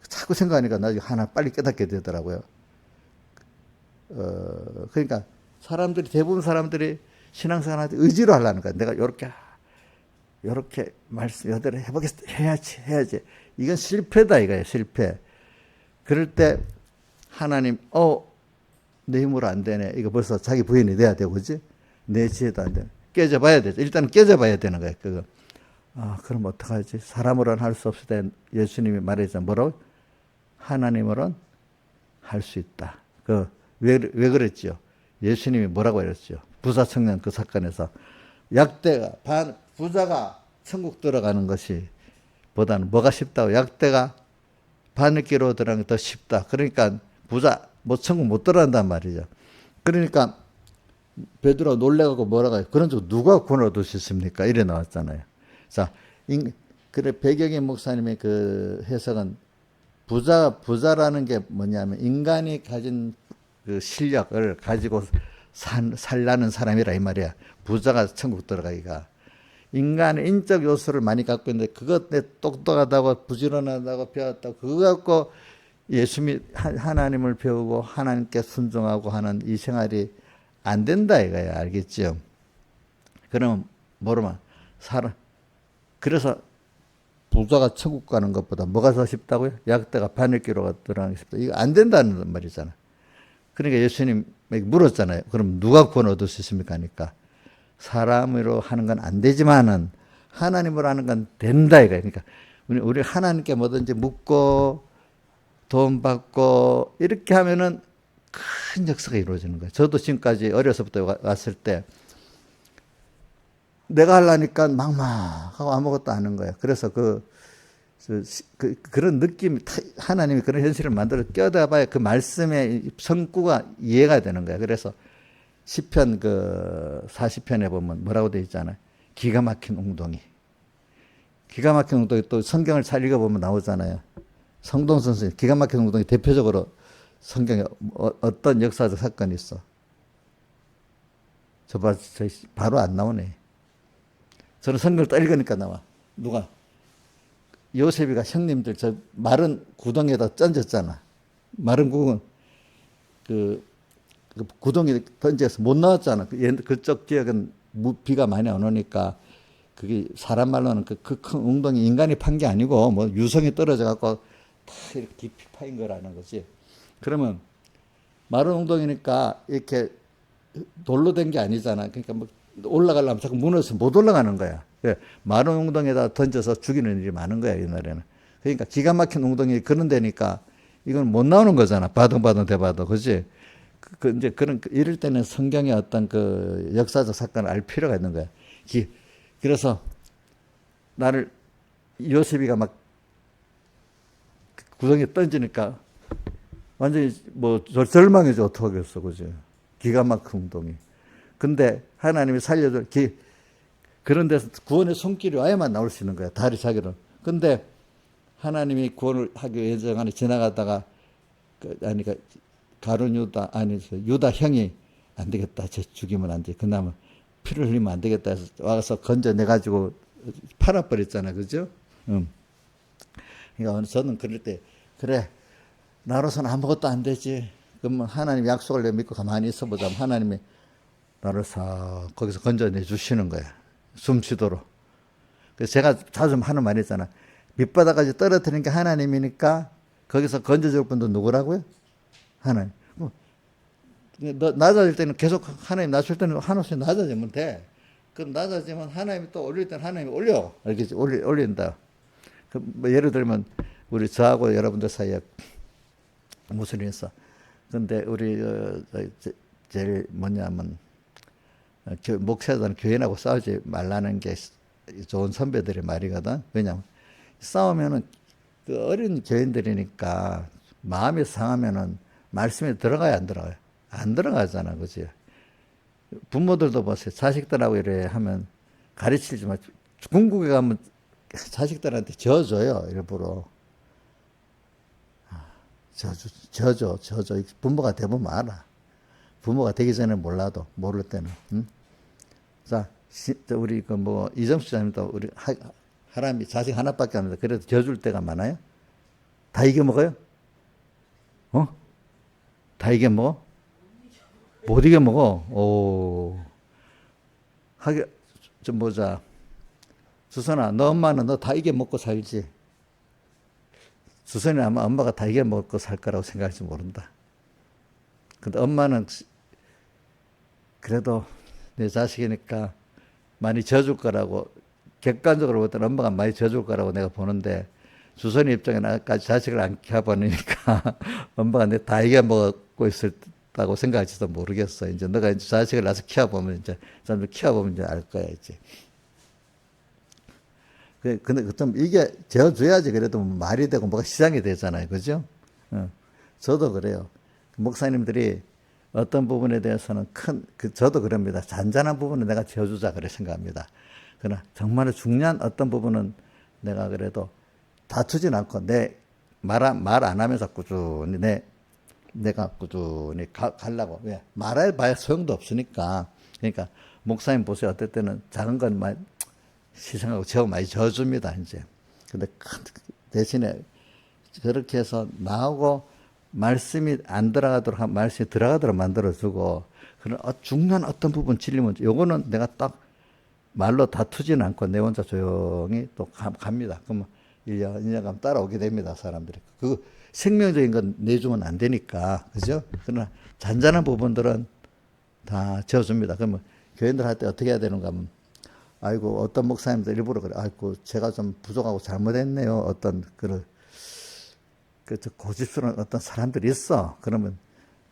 자꾸 생각하니까 나중에 하나 빨리 깨닫게 되더라고요. 그러니까 사람들이 대부분 사람들이 신앙생활한테 의지로 하려는 거야. 내가 요렇게 말씀 여대로 해보겠다. 해야지. 이건 실패다 이거예요. 실패. 그럴 때 하나님 내 힘으로 안 되네. 이거 벌써 자기 부인이 돼야 되고, 그지? 내 지혜도 안 되네. 깨져봐야 되죠. 일단 깨져봐야 되는 거예요. 그거. 그럼 어떡하지? 사람으로는 할 수 없을 때 예수님이 말했잖아요. 뭐라고? 하나님으로는 할 수 있다. 왜 그랬지요? 예수님이 뭐라고 그랬지요? 부자 청년 그 사건에서 부자가 천국 들어가는 것이 보다는 뭐가 쉽다고? 약대가 바느끼로 들어가는 게 더 쉽다. 그러니까 부자 천국 못 들어간단 말이죠. 그러니까 베드로가 놀래가고 뭐라고 해요? 그런 적 누가 구원 얻을 수 있습니까? 이래 나왔잖아요. 자, 그래 배경의 목사님의 그 해석은 부자라는 게 뭐냐면 인간이 가진 그 실력을 가지고 살라는 사람이라 이 말이야. 부자가 천국 들어가기가. 인간의 인적 요소를 많이 갖고 있는데 그것 내 똑똑하다고 부지런하다고 배웠다고 그거 갖고 하나님을 배우고 하나님께 순종하고 하는 이 생활이 안 된다 이거야. 알겠죠? 그러면 그래서 부자가 천국 가는 것보다 뭐가 더 쉽다고요? 약대가 바늘기로 들어가는 게 쉽다. 이거 안 된다는 말이잖아. 그러니까 예수님에게 물었잖아요. 그럼 누가 구원 얻을 수 있습니까? 하니까 사람으로 하는 건 안 되지만은 하나님으로 하는 건 된다 이거예요. 그러니까 우리 하나님께 뭐든지 묻고 돈 받고 이렇게 하면은 큰 역사가 이루어지는 거예요. 저도 지금까지 어려서부터 왔을 때 내가 하려니까 막막하고 아무것도 안 하는 거예요. 그래서 그런 느낌, 하나님이 그런 현실을 만들어 껴다 봐야 그 말씀의 성구가 이해가 되는 거예요. 그래서 시편 40편에 보면 뭐라고 되어 있잖아요. 기가 막힌 웅덩이. 기가 막힌 웅덩이 또 성경을 잘 읽어보면 나오잖아요. 성동 선생님, 기가 막힌 웅덩이 대표적으로 성경에 어떤 역사적 사건이 있어. 바로 안 나오네. 저는 성경을 또 읽으니까 나와. 누가? 요셉이가 형님들 저 마른 구덩이에다 던졌잖아. 마른 구덩이 그 구덩이에 던져서 못 나왔잖아. 그쪽 지역은 비가 많이 안 오니까 그게 사람 말로는 그 큰 웅덩이 인간이 판 게 아니고 뭐 유성이 떨어져 갖고 다 이렇게 깊이 파인 거라는 거지. 그러면 마른 웅덩이니까 이렇게 돌로 된 게 아니잖아. 그러니까 뭐 올라가려면 자꾸 무너져서 못 올라가는 거야. 마른 웅덩이에다 던져서 죽이는 일이 많은 거야, 옛날에는. 그러니까 기가 막힌 웅덩이 그런 데니까 이건 못 나오는 거잖아. 바둥바둥 대봐도. 그지? 이제 이럴 때는 성경의 어떤 그 역사적 사건을 알 필요가 있는 거야. 그래서 요셉이가 막 구덩이에 던지니까 완전히 뭐 절망이죠. 어떡하겠어. 그지? 기가 막힌 웅덩이. 근데 하나님이 살려줘. 그런 데서 구원의 손길이 와야만 나올 수 있는 거야. 다리 자기로. 근데 하나님이 구원을 하기 예정안에 지나가다가 그러니까 가룟 유다 형이 안 되겠다. 쟤 죽이면 안 돼. 그나마 피를 흘리면 안 되겠다 해서 와서 건져내가지고 팔아버렸잖아. 그죠? 그러니까 저는 그럴 때 그래 나로서는 아무것도 안 되지. 그러면 하나님 약속을 내가 믿고 가만히 있어보자. 하나님이 나를 싹 거기서 건져내 주시는 거야. 숨쉬도록. 그래서 제가 자주 하는 말이 있잖아. 밑바닥까지 떨어뜨리는 게 하나님이니까 거기서 건져줄 분도 누구라고요? 하나님. 낮아질 때는 계속 하나님 낮출 때는 하나씩 낮아지면 돼. 그럼 낮아지면 하나님이 또 올릴 때는 하나님이 올려. 알겠지? 올린다. 뭐 예를 들면 우리 저하고 여러분들 사이에 무슨 일이 있어. 근데 우리 제일 뭐냐면 목사들은 교인하고 싸우지 말라는 게 좋은 선배들의 말이거든. 왜냐면 싸우면은 그 어린 교인들이니까 마음이 상하면은 말씀에 들어가야 안 들어가요? 안 들어가잖아. 그지? 부모들도 보세요. 자식들하고 이래 하면 가르치지 마. 중국에 가면 자식들한테 져줘요, 일부러. 져줘. 부모가 되면 알아. 부모가 되기 전에 몰라도, 모를 때는. 응? 자, 우리 이정수 장님도 우리 하람이 자식 하나밖에 안 합니다. 그래도 져줄 때가 많아요? 다 이겨먹어요? 어? 다 이겨먹어? 못 이겨먹어. 오. 좀 보자. 수선아, 너 엄마는 너 다 이겨먹고 살지? 수선이 아마 엄마가 다 이겨먹고 살 거라고 생각할지 모른다. 근데 엄마는 그래도 내 자식이니까 많이 져줄 거라고, 객관적으로 볼 때는 엄마가 많이 져줄 거라고 내가 보는데, 주선이 입장에 나까지 자식을 안 키워보니까 엄마가 내 다 이겨먹고 있었다고 생각할지도 모르겠어. 이제 너가 이제 자식을 낳아서 키워보면 이제, 사람들 키워보면 이제 알 거야, 이제. 근데 좀 이게 져줘야지 그래도 말이 되고 뭐가 시장이 되잖아요. 그죠? 저도 그래요. 목사님들이 어떤 부분에 대해서는 저도 그럽니다. 잔잔한 부분은 내가 져주자 그래 생각합니다. 그러나 정말 중요한 어떤 부분은 내가 그래도 다투진 않고 말 안 하면서 꾸준히 내가 꾸준히 가려고. 왜? 말해봐야 소용도 없으니까. 그러니까 목사님 보세요. 어떨 때는 작은 건 많이 희생하고 많이 져줍니다, 이제. 근데 대신에 그렇게 해서 나하고 말씀이 안 들어가도록, 말씀이 들어가도록 만들어주고, 그런 중요한 어떤 부분 질리면, 요거는 내가 딱 말로 다투지는 않고 내 혼자 조용히 또 갑니다. 그러면 1년 따라오게 됩니다, 사람들이. 그 생명적인 건 내주면 안 되니까, 그죠? 그러나 잔잔한 부분들은 다 져줍니다. 그러면 교인들 할 때 어떻게 해야 되는가 하면, 아이고, 어떤 목사님들 일부러 그래. 아이고, 제가 좀 부족하고 잘못했네요. 어떤, 고집스러운 어떤 사람들이 있어. 그러면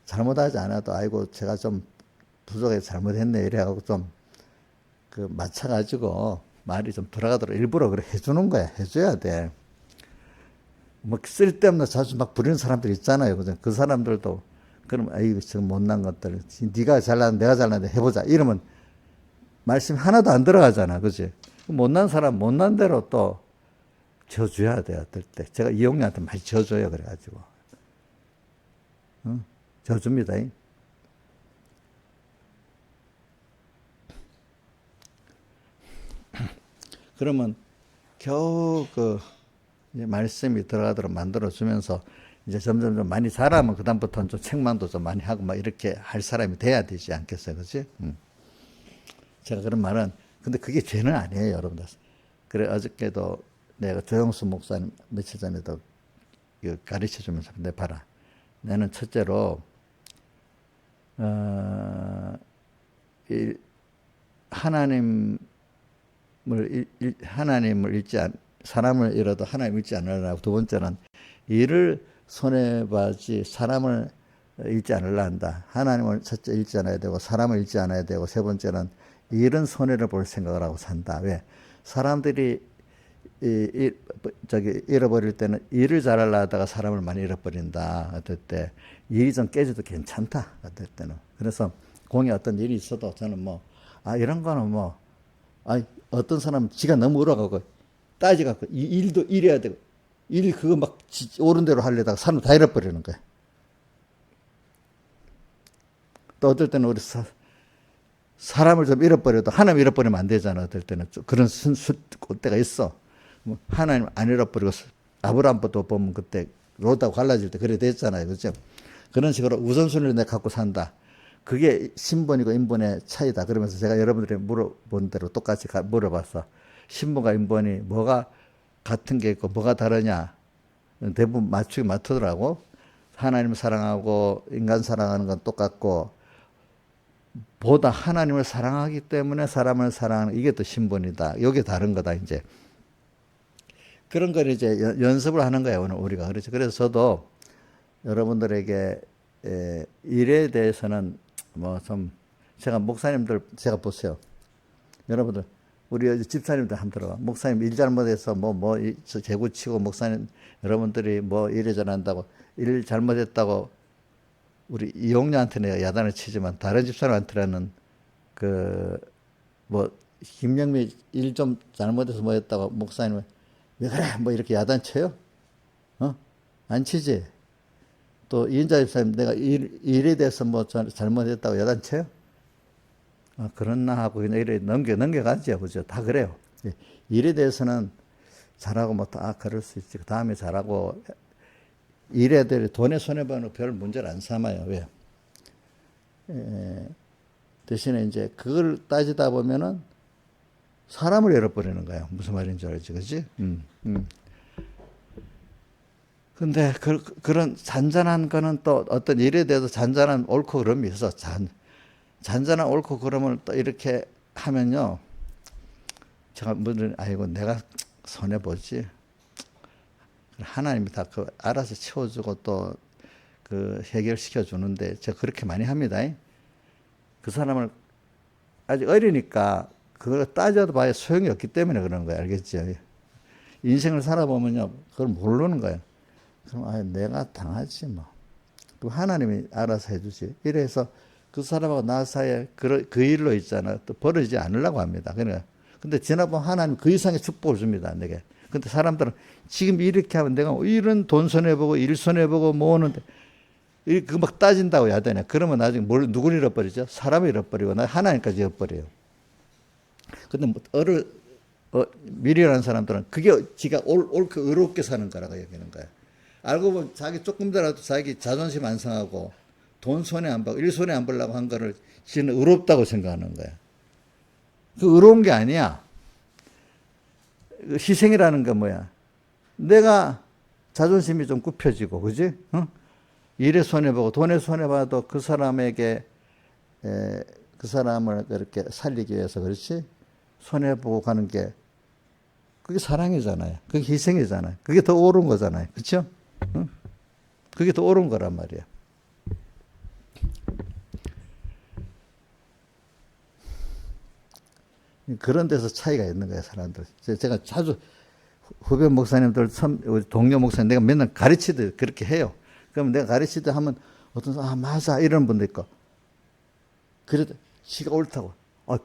잘못하지 않아도, 아이고, 제가 좀 부족해서 잘못했네. 이래가지고 좀, 맞춰가지고 말이 좀 들어가도록 일부러 그래 해주는 거야. 해줘야 돼. 뭐, 쓸데없는 자주 막 부리는 사람들 있잖아요. 그죠? 그 사람들도, 그럼, 아이고, 지금 못난 것들. 네가 잘났는데 내가 잘났는데 해보자. 이러면, 말씀 하나도 안 들어가잖아. 그지? 못난 사람, 못난 대로 또 져줘야 돼, 어떨 때. 제가 이용녀한테 많이 져줘요, 그래가지고. 응? 져줍니다. 그러면 겨우 이제 말씀이 들어가도록 만들어주면서 이제 점점 많이 자라면 그다음부터는 좀 책망도 좀 많이 하고 막 이렇게 할 사람이 돼야 되지 않겠어요? 그지? 제가 그런 말은, 근데 그게 죄는 아니에요, 여러분들. 그래, 어저께도 내가 조영수 목사님 며칠 전에도 가르쳐 주면서, 내 봐라. 나는 첫째로, 하나님을 사람을 잃어도 하나님을 잃지 않으려고. 두 번째는, 일을 손해봐지 사람을 잃지 않으려 한다. 하나님을 첫째 잃지 않아야 되고, 사람을 잃지 않아야 되고, 세 번째는, 일은 손해를 볼 생각을 하고 산다. 왜? 사람들이 잃어버릴 때는 일을 잘하려 하다가 사람을 많이 잃어버린다. 어떨 때 일이 좀 깨져도 괜찮다. 어떨 때는. 그래서 공에 어떤 일이 있어도 저는 이런 거는 어떤 사람은 지가 너무 울어가고 따지갖고 이 일도 이래야 되고 그거 막 옳은 대로 하려다가 사람 다 잃어버리는 거야. 또 어떨 때는 우리 사람을 좀 잃어버려도 하나님 잃어버리면 안 되잖아. 어떨 때는 그런 때가 있어. 하나님 안 잃어버리고 아브라함부터 보면 그때 롯하고 갈라질 때 그래 됐잖아요. 그죠? 그런 식으로 우선순위를 내가 갖고 산다. 그게 신분이고 인본의 차이다. 그러면서 제가 여러분들이 물어본 대로 똑같이 물어봤어. 신분과 인본이 뭐가 같은 게 있고 뭐가 다르냐. 대부분 맞추더라고. 하나님을 사랑하고 인간 사랑하는 건 똑같고, 보다 하나님을 사랑하기 때문에 사람을 사랑하는 이게 또 신분이다. 이게 다른 거다, 이제. 그런 걸 이제 연습을 하는 거예요, 오늘 우리가. 그렇죠. 그래서 저도 여러분들에게 일에 대해서는 제가 목사님들, 제가 보세요. 여러분들, 우리 집사님들 한번 들어봐. 목사님 일 잘못해서 재구치고, 목사님, 여러분들이 일에 잘한다고, 일 잘못했다고, 우리 이용녀한테 내가 야단을 치지만, 다른 집사람한테는 김영미 일 좀 잘못해서 뭐 했다고 목사님은 왜 그래? 뭐 이렇게 야단쳐요? 안 치지? 또 이인자 집사님 내가 일에 대해서 뭐 잘못했다고 야단쳐요? 그렇나 하고 그냥 이래 넘겨가죠. 그죠? 다 그래요. 예, 일에 대해서는 잘하고 뭐 다 그럴 수 있지. 그 다음에 잘하고 일에 대해 돈에 손해보는 별 문제를 안 삼아요. 왜? 대신에 이제 그걸 따지다 보면은 사람을 잃어버리는 거예요. 무슨 말인지 알지, 그지? 근데 그런 잔잔한 거는 또 어떤 일에 대해서 잔잔한 옳고 그름이 있어. 잔잔한 옳고 그름을 또 이렇게 하면요. 제가 아이고 내가 손해 보지. 하나님이 다 그 알아서 채워주고 또 그 해결시켜 주는데 제가 그렇게 많이 합니다. 그 사람을 아직 어리니까 그걸 따져도 봐야 소용이 없기 때문에 그런 거예요. 알겠죠? 인생을 살아보면요. 그걸 모르는 거예요. 그럼 내가 당하지 뭐. 그럼 하나님이 알아서 해주지. 이래서 그 사람하고 나 사이에 그 일로 있잖아. 또 벌어지지 않으려고 합니다. 그러니까 근데 지나보면 하나님 그 이상의 축복을 줍니다. 내게. 근데 사람들은 지금 이렇게 하면 내가 이런 돈 손해보고 일 손해보고 모으는데 그거 막 따진다고 해야 되냐. 그러면 나중에 누굴 잃어버리죠? 사람을 잃어버리고 나 하나님까지 잃어버려요. 근데 미련한 사람들은 그게 지가 옳게 의롭게 사는 거라고 얘기하는 거야. 알고 보면 자기 조금이라도 자기 자존심 안 상하고 돈 손해 안 보고 일 손해 안 보려고 한 거를 지는 의롭다고 생각하는 거야. 그 의로운 게 아니야. 희생이라는 건 뭐야? 내가 자존심이 좀 굽혀지고, 그지? 일에 손해보고 돈에 손해봐도 그 사람에게 그 사람을 그렇게 살리기 위해서 그렇지? 손해보고 가는 게 그게 사랑이잖아요. 그게 희생이잖아요. 그게 더 옳은 거잖아요. 그렇죠? 그게 더 옳은 거란 말이야. 그런 데서 차이가 있는 거예요, 사람들. 제가 자주 후배 목사님들, 동료 목사님 내가 맨날 가르치듯 그렇게 해요. 그러면 내가 가르치듯 하면 어떤 사람, 맞아, 이런 분도 있고. 그래도 지가 옳다고.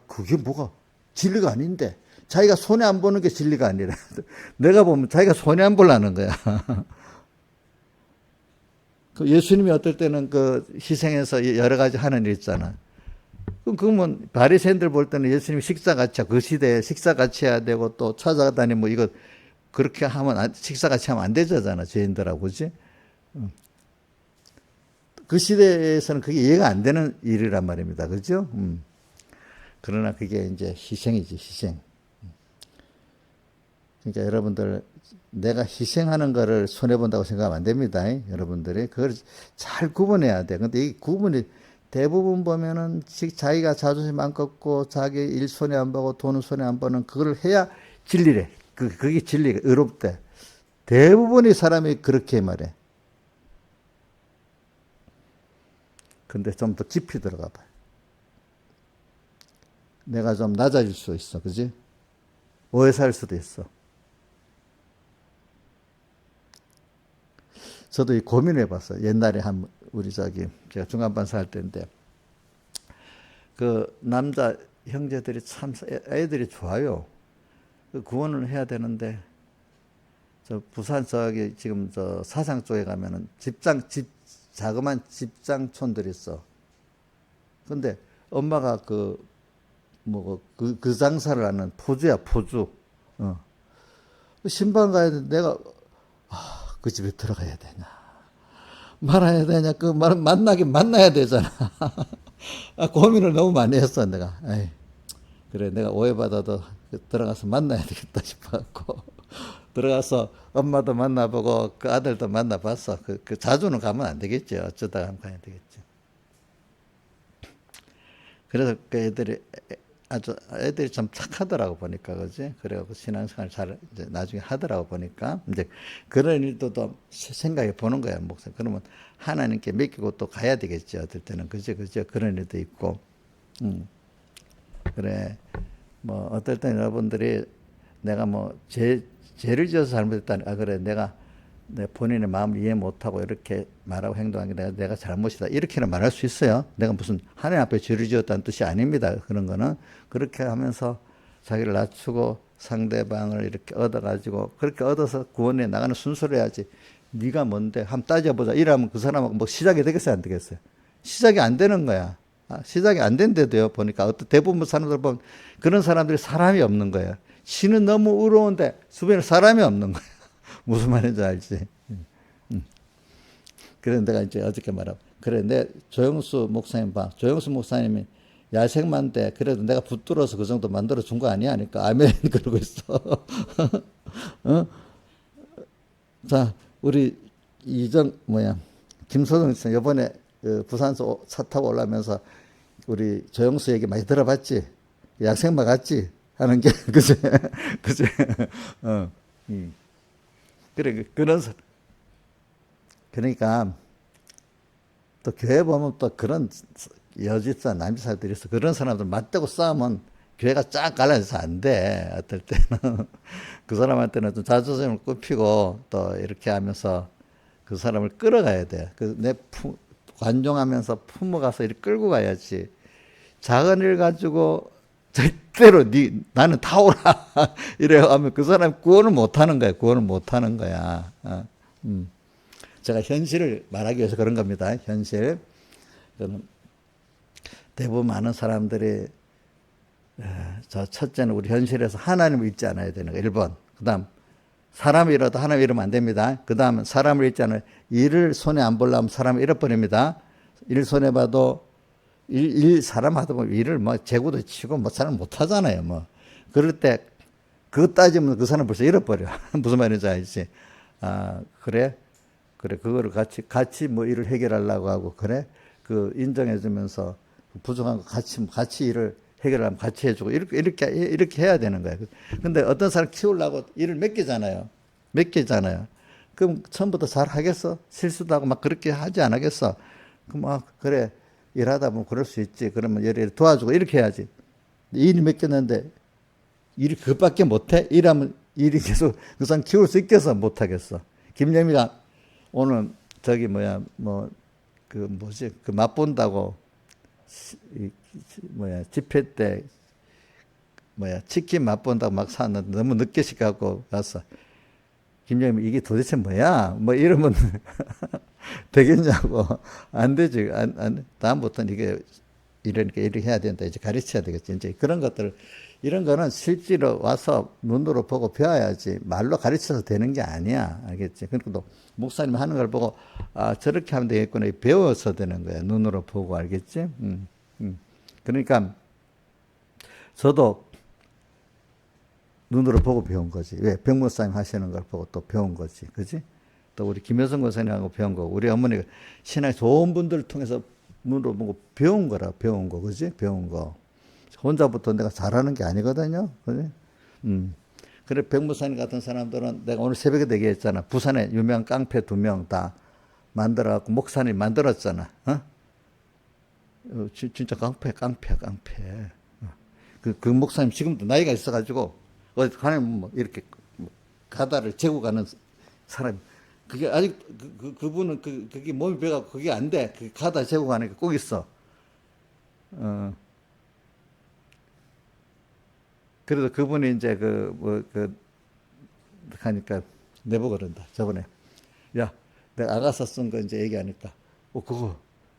그게 뭐가 진리가 아닌데. 자기가 손해 안 보는 게 진리가 아니라. 내가 보면 자기가 손해 안 보려는 거야. 그 예수님이 어떨 때는 그 희생해서 여러 가지 하는 일 있잖아. 그러면 바리새인들 볼 때는 예수님이 식사같이 그 시대에 식사같이 해야 되고 또 찾아다니면 뭐 이거 그렇게 하면 식사같이 하면 안 되잖아. 죄인들하고, 그지? 그 시대에서는 그게 이해가 안 되는 일이란 말입니다. 그죠? 그러나 그게 이제 희생이지, 희생. 그러니까 여러분들, 내가 희생하는 거를 손해본다고 생각하면 안 됩니다. 여러분들이. 그걸 잘 구분해야 돼. 근데 이 구분이 대부분 보면은 자기가 자존심 안 꺾고 자기 일 손해 안 보고 돈은 손해 안 보는 그걸 해야 진리래. 그게 진리가 의롭대. 대부분의 사람이 그렇게 말해. 근데 좀 더 깊이 들어가 봐요. 내가 좀 낮아질 수 있어. 그지? 오해 살 수도 있어. 저도 이 고민해 봤어요. 옛날에 우리 제가 중간반사 할 때인데, 그 남자 형제들이 참 애들이 좋아요. 그 구원을 해야 되는데, 저 부산 지금 저 사상 쪽에 가면은 자그만 집장촌들이 있어. 근데 엄마가 그 장사를 하는 포주야, 포주. 신방 가야 돼. 내가, 그 집에 들어가야 되냐. 말아야 되냐. 만나긴 만나야 되잖아. 고민을 너무 많이 했어, 내가. 그래, 내가 오해받아도 들어가서 만나야 되겠다 싶어갖고. 들어가서 엄마도 만나보고 그 아들도 만나봤어. 자주는 가면 안 되겠지. 어쩌다가 가면 가야 되겠지. 그래서 그 애들이 좀 착하더라고 보니까, 그지? 그래갖고 신앙생활 이제 나중에 하더라고 보니까, 이제 그런 일도 또 생각해 보는 거야, 목사. 그러면 하나님께 맡기고 또 가야 되겠지, 어떨 때는. 그죠? 그런 일도 있고. 그래. 뭐, 어떨 때는 여러분들이 내가 뭐, 죄를 지어서 잘못했다니, 그래. 내가 내 본인의 마음을 이해 못하고 이렇게 말하고 행동한 게 내가 잘못이다. 이렇게는 말할 수 있어요. 내가 무슨 하나님 앞에 죄를 지었다는 뜻이 아닙니다. 그런 거는. 그렇게 하면서 자기를 낮추고 상대방을 이렇게 얻어가지고 그렇게 얻어서 구원에 나가는 순서를 해야지. 네가 뭔데? 한번 따져보자. 이러면 그 사람하고 뭐 시작이 되겠어요, 안 되겠어요? 시작이 안 되는 거야. 시작이 안 된대도요. 보니까 어떤 대부분 사람들 보면 그런 사람들이 사람이 없는 거예요. 신은 너무 의로운데 주변에 사람이 없는 거예요. 무슨 말인지 알지? 그래서 내가 이제 어저께 말하고 그래 내 조영수 목사님 봐. 조영수 목사님이 야생만 돼. 그래도 내가 붙들어서 그 정도 만들어 준 거 아니야? 하니까 아멘 그러고 있어. 어? 자, 우리 김소정 씨 이번에 그 부산서 차 타고 올라오면서 우리 조영수 얘기 많이 들어봤지? 야생마 같지? 하는 게 그제 그제 그래 그런 그러니까 또 교회 보면 또 그런 여지사 남지사들이 있어. 그런 사람들 맞대고 싸우면 교회가 쫙 갈라져서 안 돼. 어떨 때는 그 사람한테는 좀 자존심을 굽히고 또 이렇게 하면서 그 사람을 끌어가야 돼. 관종하면서 품어가서 이렇게 끌고 가야지. 작은 일 가지고 절대로 나는 타오라 이래 하면 그 사람 구원을 못 하는 거야. 구원을 못 하는 거야. 제가 현실을 말하기 위해서 그런 겁니다. 현실. 대부분 많은 사람들이 저 첫째는 우리 현실에서 하나님을 잊지 않아야 되는 거. 1번. 그 다음 사람을 잃어도 하나님 잃으면 안 됩니다. 그 다음 사람을 잃지 않아요. 일을 손에 안 보려면 사람을 잃어버립니다. 일 손해 봐도 사람 하다 보면 일을 뭐 재고도 치고 뭐 사람 못 하잖아요. 뭐 그럴 때 그거 따지면 그 사람 벌써 잃어버려. 무슨 말인지 알지? 그래 그거를 같이 뭐 일을 해결하려고 하고 그래 그 인정해주면서 부족한 거 같이 일을 해결하면 같이 해주고 이렇게 해야 되는 거예요. 근데 어떤 사람 키우려고 일을 맡기잖아요. 그럼 처음부터 잘 하겠어? 실수도 하고 막 그렇게 하지 않겠어? 그럼 그래 일하다 보면 그럴 수 있지. 그러면 얘를 도와주고 이렇게 해야지. 일이 맡겼는데 일이 그것밖에 못해? 일하면 일이 계속 그 사람 키울 수 있겠어? 못하겠어. 김영미가 오늘 그 맛본다고 집회 때 치킨 맛본다고 막 샀는데 너무 늦게 시켜갖고 갔어. 김영미 이게 도대체 뭐야? 뭐 이러면 되겠냐고. 안 되지. 다음부터는 이러니까 이렇게 해야 된다. 이제 가르쳐야 되겠지. 이제 그런 것들, 이런 거는 실제로 와서 눈으로 보고 배워야지. 말로 가르쳐서 되는 게 아니야. 알겠지? 그러니까 또 목사님이 하는 걸 보고, 저렇게 하면 되겠구나. 배워서 되는 거야. 눈으로 보고. 알겠지? 그러니까 저도 눈으로 보고 배운 거지. 왜? 백목사님 하시는 걸 보고 또 배운 거지. 그지? 또 우리 김효성 권사님하고 배운 거. 우리 어머니가 신앙 좋은 분들을 통해서 눈으로 보고 배운 거라. 배운 거. 그지? 배운 거. 혼자부터 내가 잘하는 게 아니거든요. 그지? 그래, 백목사님 같은 사람들은 내가 오늘 새벽에 얘기했잖아. 부산에 유명한 깡패 2명 다 만들어갖고 목사님 만들었잖아. 진짜 깡패야. 그 목사님 지금도 나이가 있어가지고 어디 가면 뭐 이렇게 가다를 재고 가는 사람. 그게 아직 그분은 그게 몸이 배가 그게 안 돼. 그 가다 재고 가는 게 꼭 있어. 그래도 그분이 이제 하니까 내보고 그런다. 저번에 야 내가 아가사 쓴 거 이제 얘기하니까 그거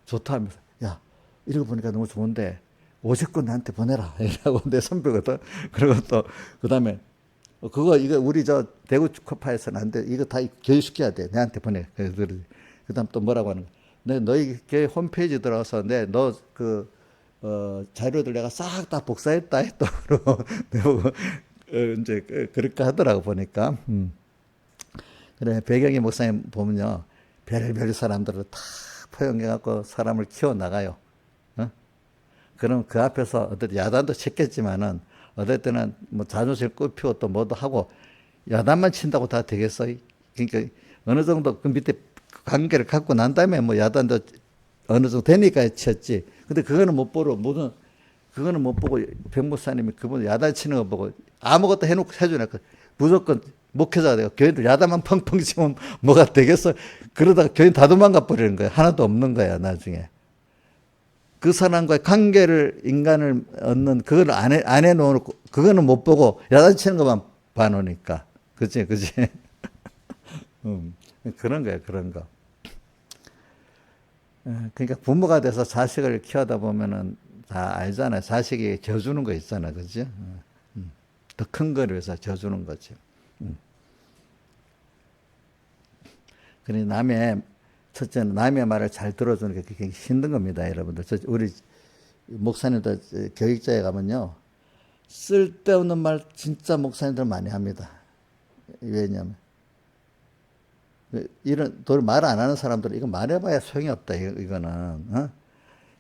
좋다 하면서 야 읽어보니까 너무 좋은데 50권 나한테 보내라. 이라고 내 선배거든. 그리고 또, 그 다음에, 이거 우리 대구 축구파에서는 안 돼. 이거 다 교육시켜야 돼. 내한테 보내. 그 다음 또 뭐라고 하는 거야. 너희 교회 홈페이지 들어가서 자료들 내가 싹 다 복사했다. 또, 내가 이제 그렇게 하더라고 보니까. 그래, 배경희 목사님 보면요. 별의별 사람들을 다 포용해갖고 사람을 키워나가요. 그럼 그 앞에서 어떤 야단도 쳤겠지만은 어떨 때는 뭐 자존심 굽히고 또 뭐도 하고 야단만 친다고 다 되겠어? 그러니까 어느 정도 그 밑에 관계를 갖고 난 다음에 뭐 야단도 어느 정도 되니까 쳤지. 근데 그거는 못 보고 백목사님이 그분 야단 치는 거 보고 아무것도 해주니까 무조건 목회자가 되고 교인들 야단만 펑펑 치면 뭐가 되겠어? 그러다가 교인 다 도망가 버리는 거야. 하나도 없는 거야 나중에. 그 사람과의 관계를 인간을 얻는 그걸 안 해놓고 그거는 못 보고 야단치는 것만 봐놓으니까 그치 그런 거예요 그런 거. 그러니까 부모가 돼서 자식을 키우다 보면은 다 알잖아요. 자식이 져주는 거 있잖아, 그죠? 더 큰 거를 위해서 져주는 거지. 그러니 첫째는 남의 말을 잘 들어주는 게 굉장히 힘든 겁니다, 여러분들. 우리 목사님들 교육자에 가면요, 쓸데없는 말 진짜 목사님들 많이 합니다. 왜냐면 이런 말 안 하는 사람들은 이거 말해봐야 소용이 없다. 이거는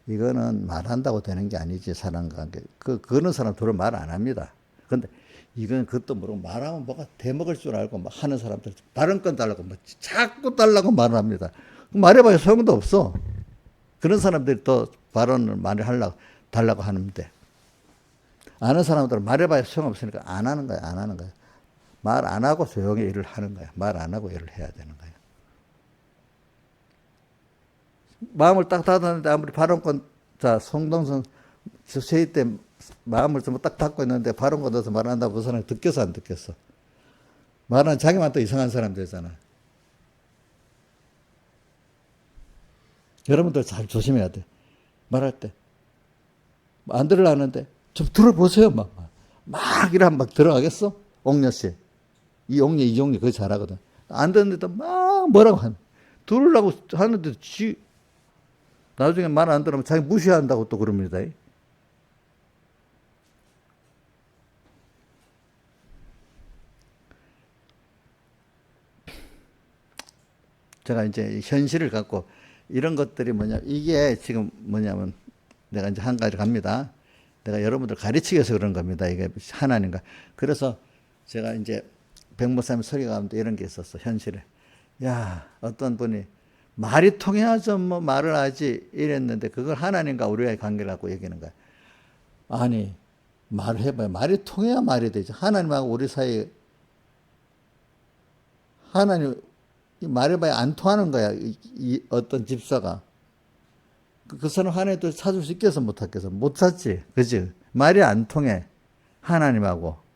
이거는 말한다고 되는 게 아니지 사람 관계. 그런 사람 도로 말 안 합니다. 근데 이건 그것도 모르고 말하면 뭐가 대먹을 줄 알고 막 하는 사람들 발언권 달라고 뭐 자꾸 달라고 말을 합니다. 말해봐야 소용도 없어. 그런 사람들이 또 발언을 많이 달라고 하는데 아는 사람들은 말해봐야 소용없으니까 안 하는 거야, 안 하는 거야. 말 안 하고 조용히 일을 하는 거야. 말 안 하고 일을 해야 되는 거야. 마음을 딱 닫았는데 아무리 발언권, 자, 송동선 세희 때 마음을 좀 딱 닫고 있는데 발언권 넣어서 말한다고 그 사람이 듣겠어, 안 듣겠어? 말하는 자기만 또 이상한 사람 되잖아. 여러분들 잘 조심해야 돼. 말할 때. 안 들으려는데 좀 들어보세요. 막 이러면 막 들어가겠어? 옥녀씨. 이종리 그거 잘하거든. 안 듣는데도 막 뭐라고 하는. 들으려고 하는데 나중에 말 안 들으면 자기 무시한다고 또 그럽니다. 제가 이제 현실을 갖고 이런 것들이 이게 지금 뭐냐면 내가 이제 한 가지 갑니다. 내가 여러분들 가르치기 위해서 그런 겁니다. 이게 하나님과. 그래서 제가 이제 백목사님 설교 가운데 이런 게 있었어. 현실에. 야, 어떤 분이 말이 통해야죠. 뭐 말을 하지 이랬는데 그걸 하나님과 우리와의 관계를 갖고 얘기하는 거야. 아니, 말을 해봐요. 말이 통해야 말이 되죠. 하나님하고 우리 사이에 하나님 말해봐야 안 통하는 거야. 어떤 집사가. 그 사람 하나님도 찾을 수 있겠어, 못 찾겠어? 못 찾지. 그지? 말이 안 통해. 하나님하고.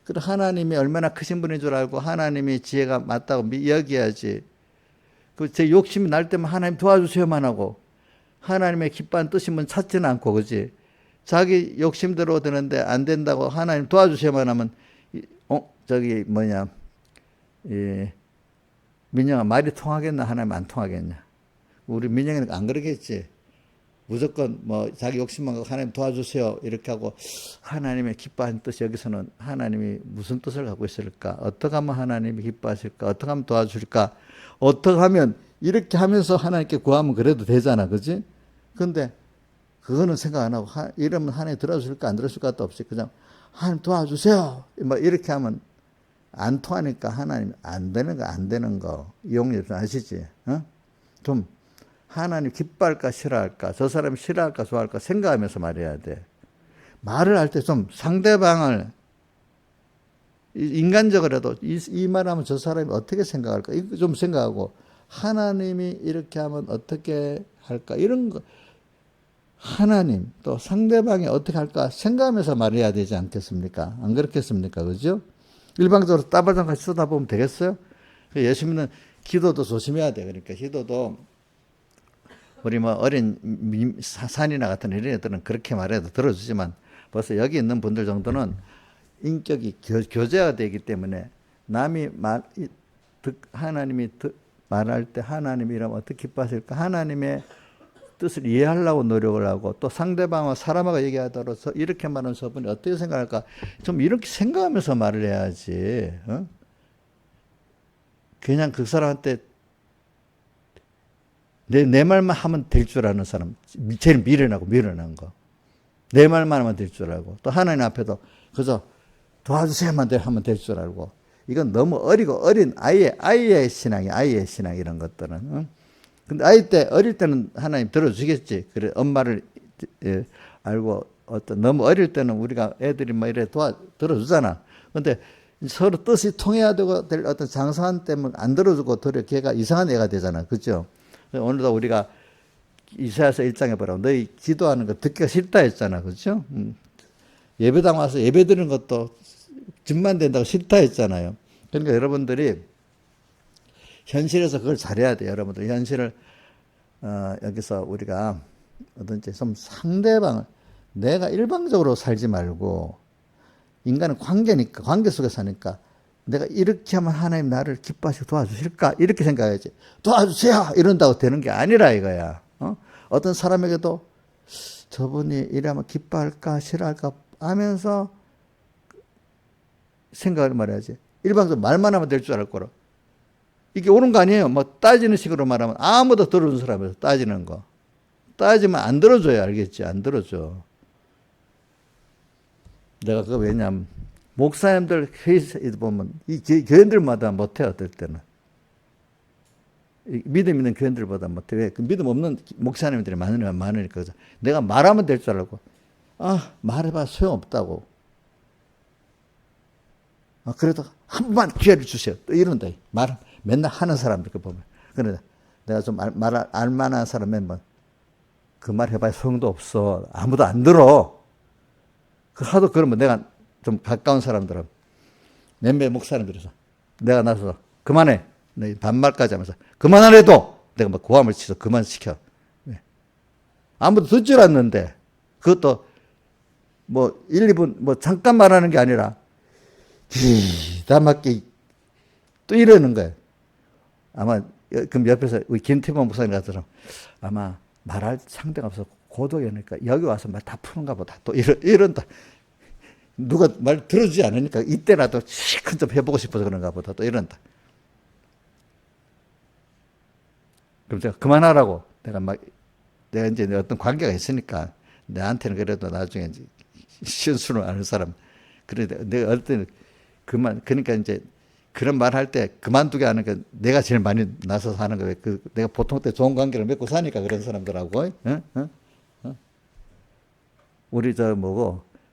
그리고 하나님이 얼마나 크신 분인 줄 알고 하나님이 지혜가 맞다고 여기야지. 제 욕심이 날 때만 하나님 도와주세요만 하고 하나님의 기뻐하는 뜻이면 찾지는 않고, 그지? 자기 욕심대로 되는데 안 된다고 하나님 도와주세요만 하면, 민영아, 말이 통하겠나? 하나님 안 통하겠냐? 우리 민영이는 안 그러겠지. 무조건 자기 욕심만 갖고 하나님 도와주세요 이렇게 하고 하나님의 기뻐하는 뜻이 여기서는 하나님이 무슨 뜻을 갖고 있을까? 어떻게 하면 하나님이 기뻐하실까? 어떻게 하면 도와주실까? 어떻게 하면 이렇게 하면서 하나님께 구하면 그래도 되잖아, 그지? 근데 그거는 생각 안 하고 이러면 하나님 들어줄까 안 들어줄 것도 없이 그냥 하나님 도와주세요 이렇게 하면 안 통하니까 하나님 안 되는 거 이용료 좀 아시지? 좀 하나님 기뻐할까 싫어할까, 저 사람이 싫어할까 좋아할까 생각하면서 말해야 돼. 말을 할 때 좀 상대방을 인간적으로라도 이 말하면 저 사람이 어떻게 생각할까 이거 좀 생각하고 하나님이 이렇게 하면 어떻게 할까 이런 거 하나님 또 상대방이 어떻게 할까 생각하면서 말해야 되지 않겠습니까? 안 그렇겠습니까? 그죠? 일방적으로 따발장 같이 쓰다 보면 되겠어요? 예수님은 기도도 조심해야 돼. 그러니까 기도도 우리 어린 산이나 같은 이런 애들은 그렇게 말해도 들어주지만 벌써 여기 있는 분들 정도는 인격이 교제가 되기 때문에 남이 하나님이 말할 때 하나님이라면 어떻게 기뻐하실까? 하나님의 뜻을 이해하려고 노력을 하고 또 상대방과 사람하고 얘기하더라도 이렇게 말하는 저분이 어떻게 생각할까? 좀 이렇게 생각하면서 말을 해야지. 그냥 그 사람한테 내 말만 하면 될 줄 아는 사람, 제일 미련한 거. 내 말만 하면 될 줄 알고, 또 하나님 앞에도 그저 도와주세요만 하면 될 줄 알고, 이건 너무 어린 아이의 신앙이, 아이의 신앙 이런 것들은. 근데 어릴 때는 하나님 들어주겠지. 그래, 엄마를 알고, 너무 어릴 때는 우리가 애들이 이래 들어주잖아. 근데 서로 뜻이 통해야 되고 될 어떤 장사한 때문에 안 들어주고 도리어 걔가 이상한 애가 되잖아. 그죠? 오늘도 우리가 이사야서 1장에 보라고 너희 기도하는 거 듣기가 싫다 했잖아. 그렇죠? 예배당 와서 예배 드리는 것도 집만 된다고 싫다 했잖아요. 그러니까 여러분들이 현실에서 그걸 잘해야 돼요. 여러분들 현실을 여기서 우리가 어떤지 좀 상대방을 내가 일방적으로 살지 말고 인간은 관계니까 관계 속에 사니까 내가 이렇게 하면 하나님 나를 기뻐하시고 도와주실까 이렇게 생각해야지. 도와주세요 이런다고 되는 게 아니라 이거야. 어떤 사람에게도 저분이 이러면 기뻐할까 싫어할까 하면서 생각을 말해야지. 일방적으로 말만 하면 될 줄 알 거라. 이게 옳은 거 아니에요. 뭐 따지는 식으로 말하면 아무도 들어준 사람에서 따지는 거. 따지면 안 들어줘요. 알겠지? 안 들어줘. 내가 그거 왜냐면 목사님들 회의에 보면 이 교인들마다 못해 어떨 때는. 믿음 있는 교인들보다 못해. 왜? 그 믿음 없는 목사님들이 많으니까. 내가 말하면 될 줄 알고. 말해봐 소용없다고. 그래도 한 번만 기회를 주세요. 또 이런다. 말 맨날 하는 사람들 그 보면. 그러다 내가 좀 알만한 사람 몇 그 말 해봐야 소용도 없어. 아무도 안 들어. 하도 그러면 내가 좀 가까운 사람들은 몇몇 목사님들에서 내가 나서서 그만해. 반말까지 하면서 그만 안 해도 내가 막 고함을 치서 그만 시켜. 아무도 듣질 않는데 그것도 뭐 1, 2분 뭐 잠깐 말하는 게 아니라 기다 막게 또 이러는 거예요. 아마 그럼 옆에서 우리 김태범 목사님 같은 아마 말할 상대가 없어서 고독이니까 여기 와서 말 다 푸는가 보다. 또 이런다. 누가 말 들어주지 않으니까 이때라도 시큰 좀 해보고 싶어서 그런가 보다. 또 이런다. 그럼 제가 그만하라고. 내가 이제 어떤 관계가 있으니까 내한테는 그래도 나중에 실수를 아는 사람. 그래 내가 어릴 때는 그러니까 이제 그런 말 할 때 그만두게 하는 게 내가 제일 많이 나서서 하는 거예요. 내가 보통 때 좋은 관계를 맺고 사니까 그런 사람들하고. 우리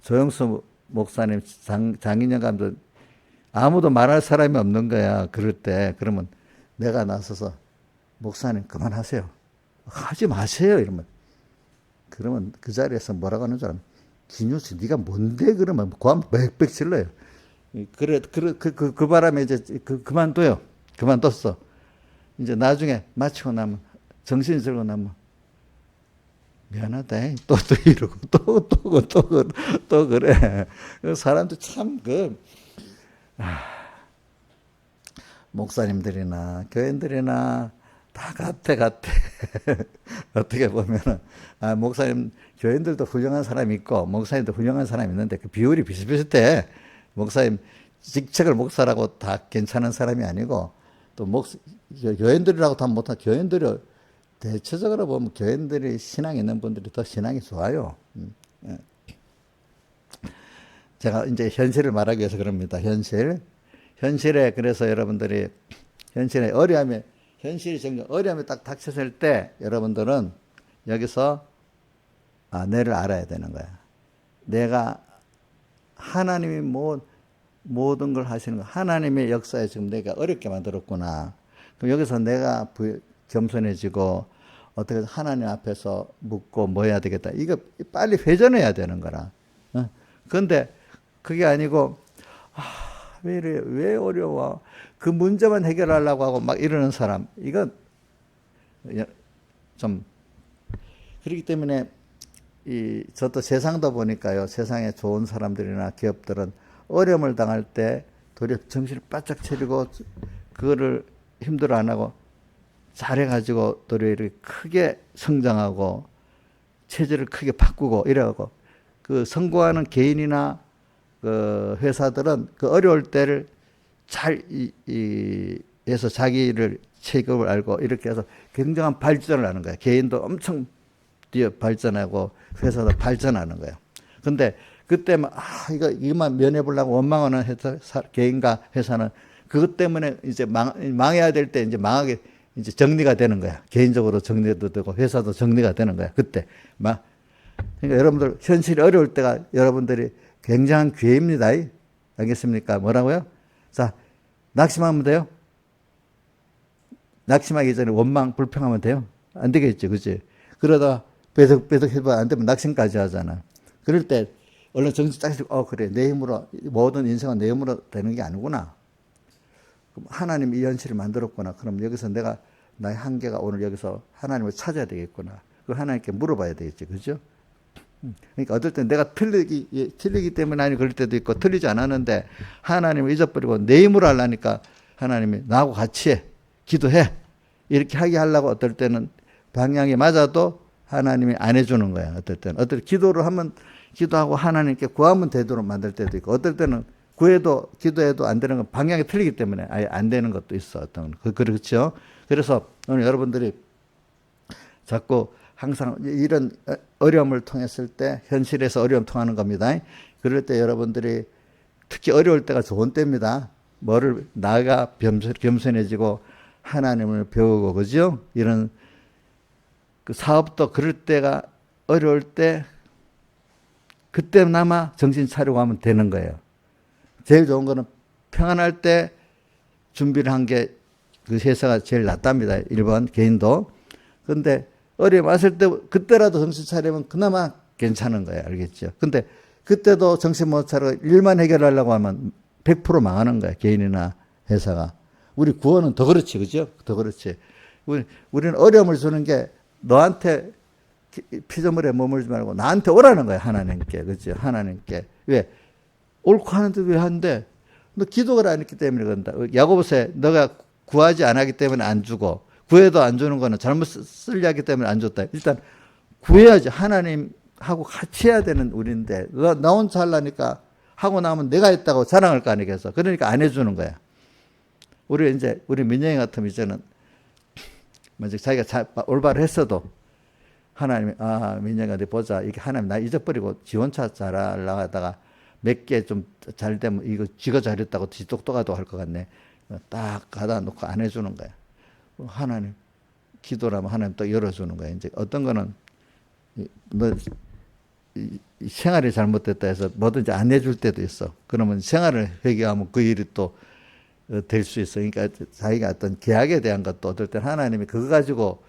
조영수 목사님, 장인영 감독 아무도 말할 사람이 없는 거야. 그럴 때 그러면 내가 나서서 목사님 그만하세요. 하지 마세요. 그러면 그 자리에서 뭐라고 하는 줄 알면 김유수 네가 뭔데 그러면 고함 빽빽 질러요. 그 바람에 이제 그만둬요. 그만뒀어. 이제 나중에 마치고 나면 정신이 들고 나면 미안하다. 또 이러고 또 그래. 사람들 참 목사님들이나 교인들이나 다 같아. 어떻게 보면은 목사님 교인들도 훌륭한 사람이 있고 목사님도 훌륭한 사람이 있는데 그 비율이 비슷비슷해. 목사님 직책을 목사라고 다 괜찮은 사람이 아니고 또 교인들이라고 다 못한 교인들이 대체적으로 보면 교인들이 신앙 있는 분들이 더 신앙이 좋아요. 제가 이제 현실을 말하기 위해서 그럽니다. 현실에 그래서 여러분들이 현실에 어려움이 딱 닥쳤을 때 여러분들은 여기서 내를 알아야 되는 거야. 내가 하나님이 모든 걸 하시는 거 하나님의 역사에 지금 내가 어렵게 만들었구나. 그럼 여기서 내가 겸손해지고 어떻게 하나님 앞에서 묻고 뭐 해야 되겠다. 이거 빨리 회전해야 되는 거라. 그런데 그게 아니고 왜 이래? 왜 어려워? 그 문제만 해결하려고 하고 막 이러는 사람. 이건 좀 그렇기 때문에 저도 세상도 보니까요. 세상에 좋은 사람들이나 기업들은 어려움을 당할 때 도리어 정신을 바짝 차리고 그거를 힘들어 안 하고 잘해가지고 도리어 이렇게 크게 성장하고 체질을 크게 바꾸고 이래가고 그 성공하는 개인이나 그 회사들은 그 어려울 때를 잘 해서 자기를 체급을 알고 이렇게 해서 굉장한 발전을 하는 거야. 개인도 엄청 뛰어 발전하고 회사도 발전하는 거야. 근데 그때 이것만 면해보려고 원망하는 개인과 회사는 그것 때문에 이제 망해야 될 때 이제 망하게 이제 정리가 되는 거야. 개인적으로 정리도 되고 회사도 정리가 되는 거야. 그때 그러니까 여러분들 현실이 어려울 때가 여러분들이 굉장한 기회입니다. 알겠습니까? 뭐라고요? 자, 낙심하면 돼요? 낙심하기 전에 원망, 불평하면 돼요? 안 되겠죠. 그치? 그러다 배덕배덕 해봐 안 되면 낙심까지 하잖아. 그럴 때 얼른 정신 딱 차리고 그래 내 힘으로 모든 인생은 내 힘으로 되는 게 아니구나. 그럼 하나님이 이 현실을 만들었구나. 그럼 여기서 내가 나의 한계가 오늘 여기서 하나님을 찾아야 되겠구나. 그 하나님께 물어봐야 되겠지, 그죠? 그러니까 어떨 땐 내가 틀리기 때문에 아니 그럴 때도 있고 틀리지 않았는데 하나님을 잊어버리고 내 힘으로 하려니까 하나님이 나하고 같이 해, 기도해 이렇게 하게 하려고 어떨 때는 방향이 맞아도 하나님이 안 해주는 거야. 어떨 때는 기도를 하면 기도하고 하나님께 구하면 되도록 만들 때도 있고 어떨 때는 구해도 기도해도 안 되는 건 방향이 틀리기 때문에 아예 안 되는 것도 있어. 어떤 그렇죠. 그래서 오늘 여러분들이 자꾸 항상 이런 어려움을 통했을 때 현실에서 어려움 통하는 겁니다. 그럴 때 여러분들이 특히 어려울 때가 좋은 때입니다. 뭐를 나가 겸손해지고 하나님을 배우고 그죠? 이런 그 사업도 그럴 때가 어려울 때 그때나마 정신 차리고 하면 되는 거예요. 제일 좋은 거는 평안할 때 준비를 한 게 그 회사가 제일 낫답니다. 1번 개인도. 그런데 어려움 왔을 때 그때라도 정신 차리면 그나마 괜찮은 거예요. 알겠죠? 근데 그때도 정신 못 차리고 일만 해결하려고 하면 100% 망하는 거예요. 개인이나 회사가. 우리 구원은 더 그렇지. 그죠? 더 그렇지. 우리는 어려움을 주는 게 너한테 피조물에 머물지 말고 나한테 오라는 거예요. 하나님께. 그죠? 하나님께. 왜? 옳고 하는데 왜 하는데? 너 기도를 안 했기 때문에 그런다. 야고보서에 너가 구하지 않았기 때문에 안 주고 구해도 안 주는 거는 잘못 쓰려 하기 때문에 안 줬다. 일단 구해야지. 하나님하고 같이 해야 되는 우리인데 나 혼자 하려니까 하고 나면 내가 했다고 자랑할 거 아니겠어. 그러니까 안 해주는 거야. 우리 민영이 같으면 이제는 먼저 자기가 올바로 했어도 하나님이 민영이가 내 보자. 이게 하나님 나 잊어버리고 지 혼자 잘하려고 하다가 몇 개 좀 잘 되면 이거 쥐가 잘했다고 지 똑똑하다고 할 것 같네. 딱 가다 놓고 안 해주는 거야. 하나님 기도라면 하나님 또 열어주는 거야. 이제 어떤 거는 너 생활이 잘못됐다 해서 뭐든지 안 해줄 때도 있어. 그러면 생활을 회개하면 그 일이 또 될 수 있어. 그러니까 자기가 어떤 계약에 대한 것도 어떨 땐 하나님이 그거 가지고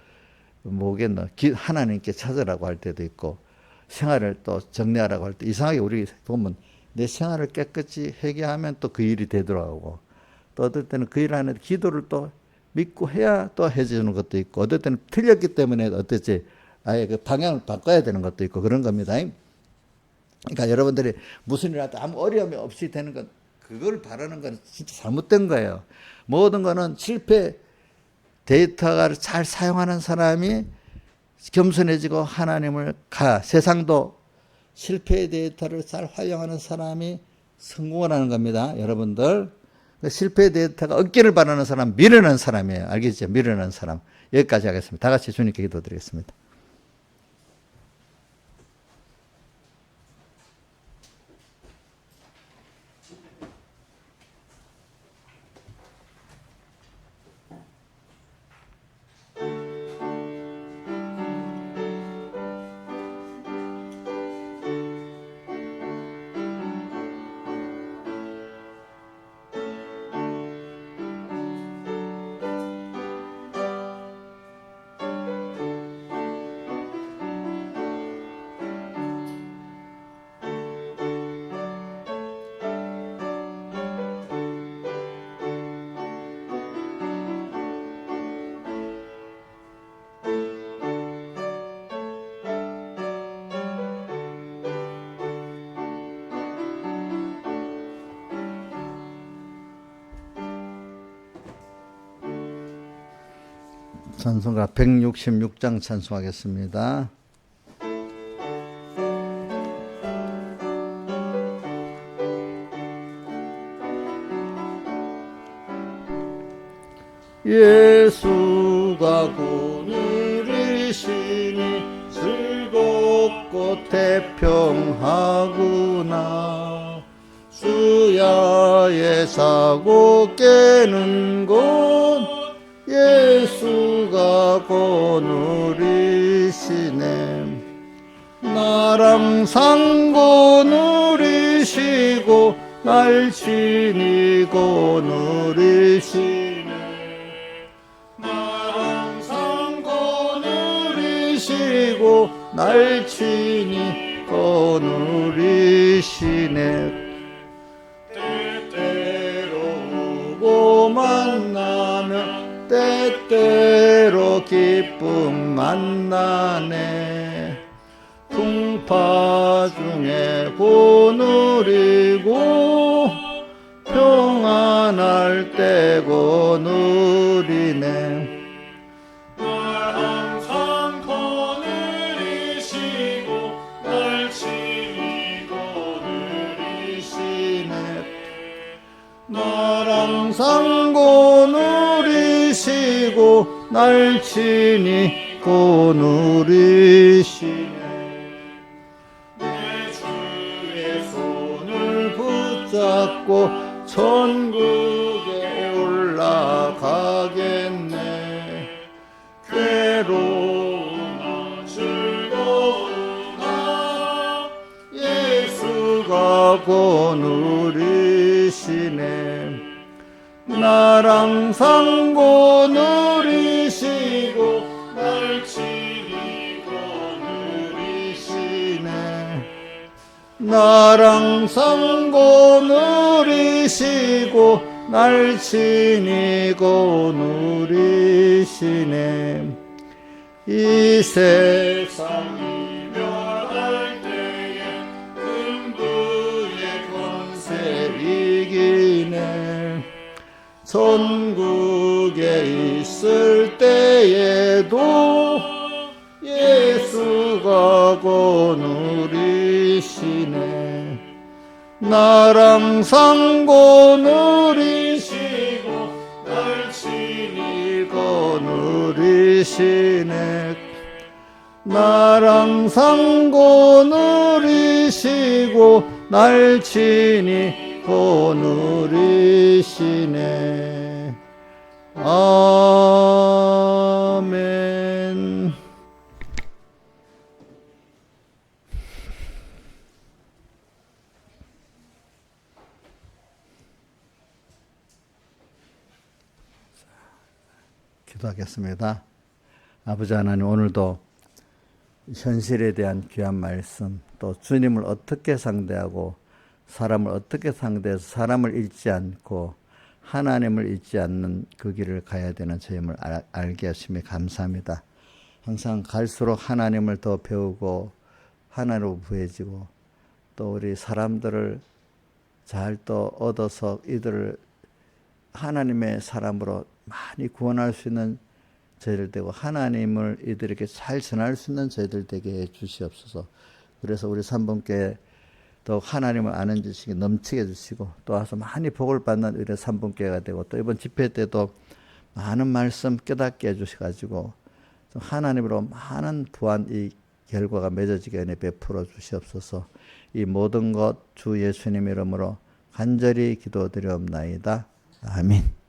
뭐겠노 하나님께 찾으라고 할 때도 있고 생활을 또 정리하라고 할 때 이상하게 우리 보면 내 생활을 깨끗이 회개하면 또 그 일이 되더라고. 또 어떨 때는 그 일 안에 기도를 또 믿고 해야 또 해주는 것도 있고 어떨 때는 틀렸기 때문에 어떻지 아예 그 방향을 바꿔야 되는 것도 있고 그런 겁니다. 그러니까 여러분들이 무슨 일 하다 아무 어려움이 없이 되는 건 그걸 바라는 건 진짜 잘못된 거예요. 모든 거는 실패 데이터를 잘 사용하는 사람이 겸손해지고 하나님을 세상도 실패의 데이터를 잘 활용하는 사람이 성공을 하는 겁니다. 여러분들 실패의 데이터가 얻기를 바라는 사람 미련한 사람이에요. 알겠죠? 미련한 사람. 여기까지 하겠습니다. 다 같이 주님께 기도드리겠습니다. 찬송가 166장 찬송하겠습니다. 예수가 구늘이시니 즐겁고 태평하구나. 수야의 사고 깨는 곳 예수가 고누리시네. 나랑 상고 누리시고 날친이 고누리시네. 나랑 상고 누리시고 누리시고 날 친히 거느리시네. 때때로 우고 만나면 때때로 기쁨 만나네. 풍파 중에 고누리고 평안할 때 고누리네. 날 항상 거느리시고 날 친히 거느리시네. 날 항상 거느리시고 날 친히 거느리시네. 내 주의 손을 붙잡고 천국에 올라가겠네. 괴로우나 즐거우나 예수가 거느리시네. 날 항상 거느리시고 날 친히 거느리시네. 날 항상 거느리시고 날 친히 거느리시네. 이 세상이 멸할 때에 금부의 권세 이기네. 천국에 있을 때에도 예수가 거느리시네. 날 항상 거느리시고 날 친히 거느리시네. 날 항상 거느리시고 날 친히 거느리시네. 아멘. 기도하겠습니다. 아버지 하나님, 오늘도 현실에 대한 귀한 말씀, 또 주님을 어떻게 상대하고 사람을 어떻게 상대해서 사람을 잊지 않고 하나님을 잊지 않는 그 길을 가야 되는 저임을 알게 하심에 감사합니다. 항상 갈수록 하나님을 더 배우고 하나님으로 부해지고 또 우리 사람들을 잘 또 얻어서 이들을 하나님의 사람으로 많이 구원할 수 있는 저희들 되고 하나님을 이들에게 잘 전할 수 있는 저희들 되게 해 주시옵소서. 그래서 우리 삼분께 또 하나님을 아는 지식이 넘치게 해주시고 또 와서 많이 복을 받는 우리 삼분께가 되고 또 이번 집회 때도 많은 말씀 깨닫게 해주셔가지고 하나님으로 많은 부한 이 결과가 맺어지게 은혜 베풀어 주시옵소서. 이 모든 것 주 예수님 이름으로 간절히 기도드리옵나이다. 아멘.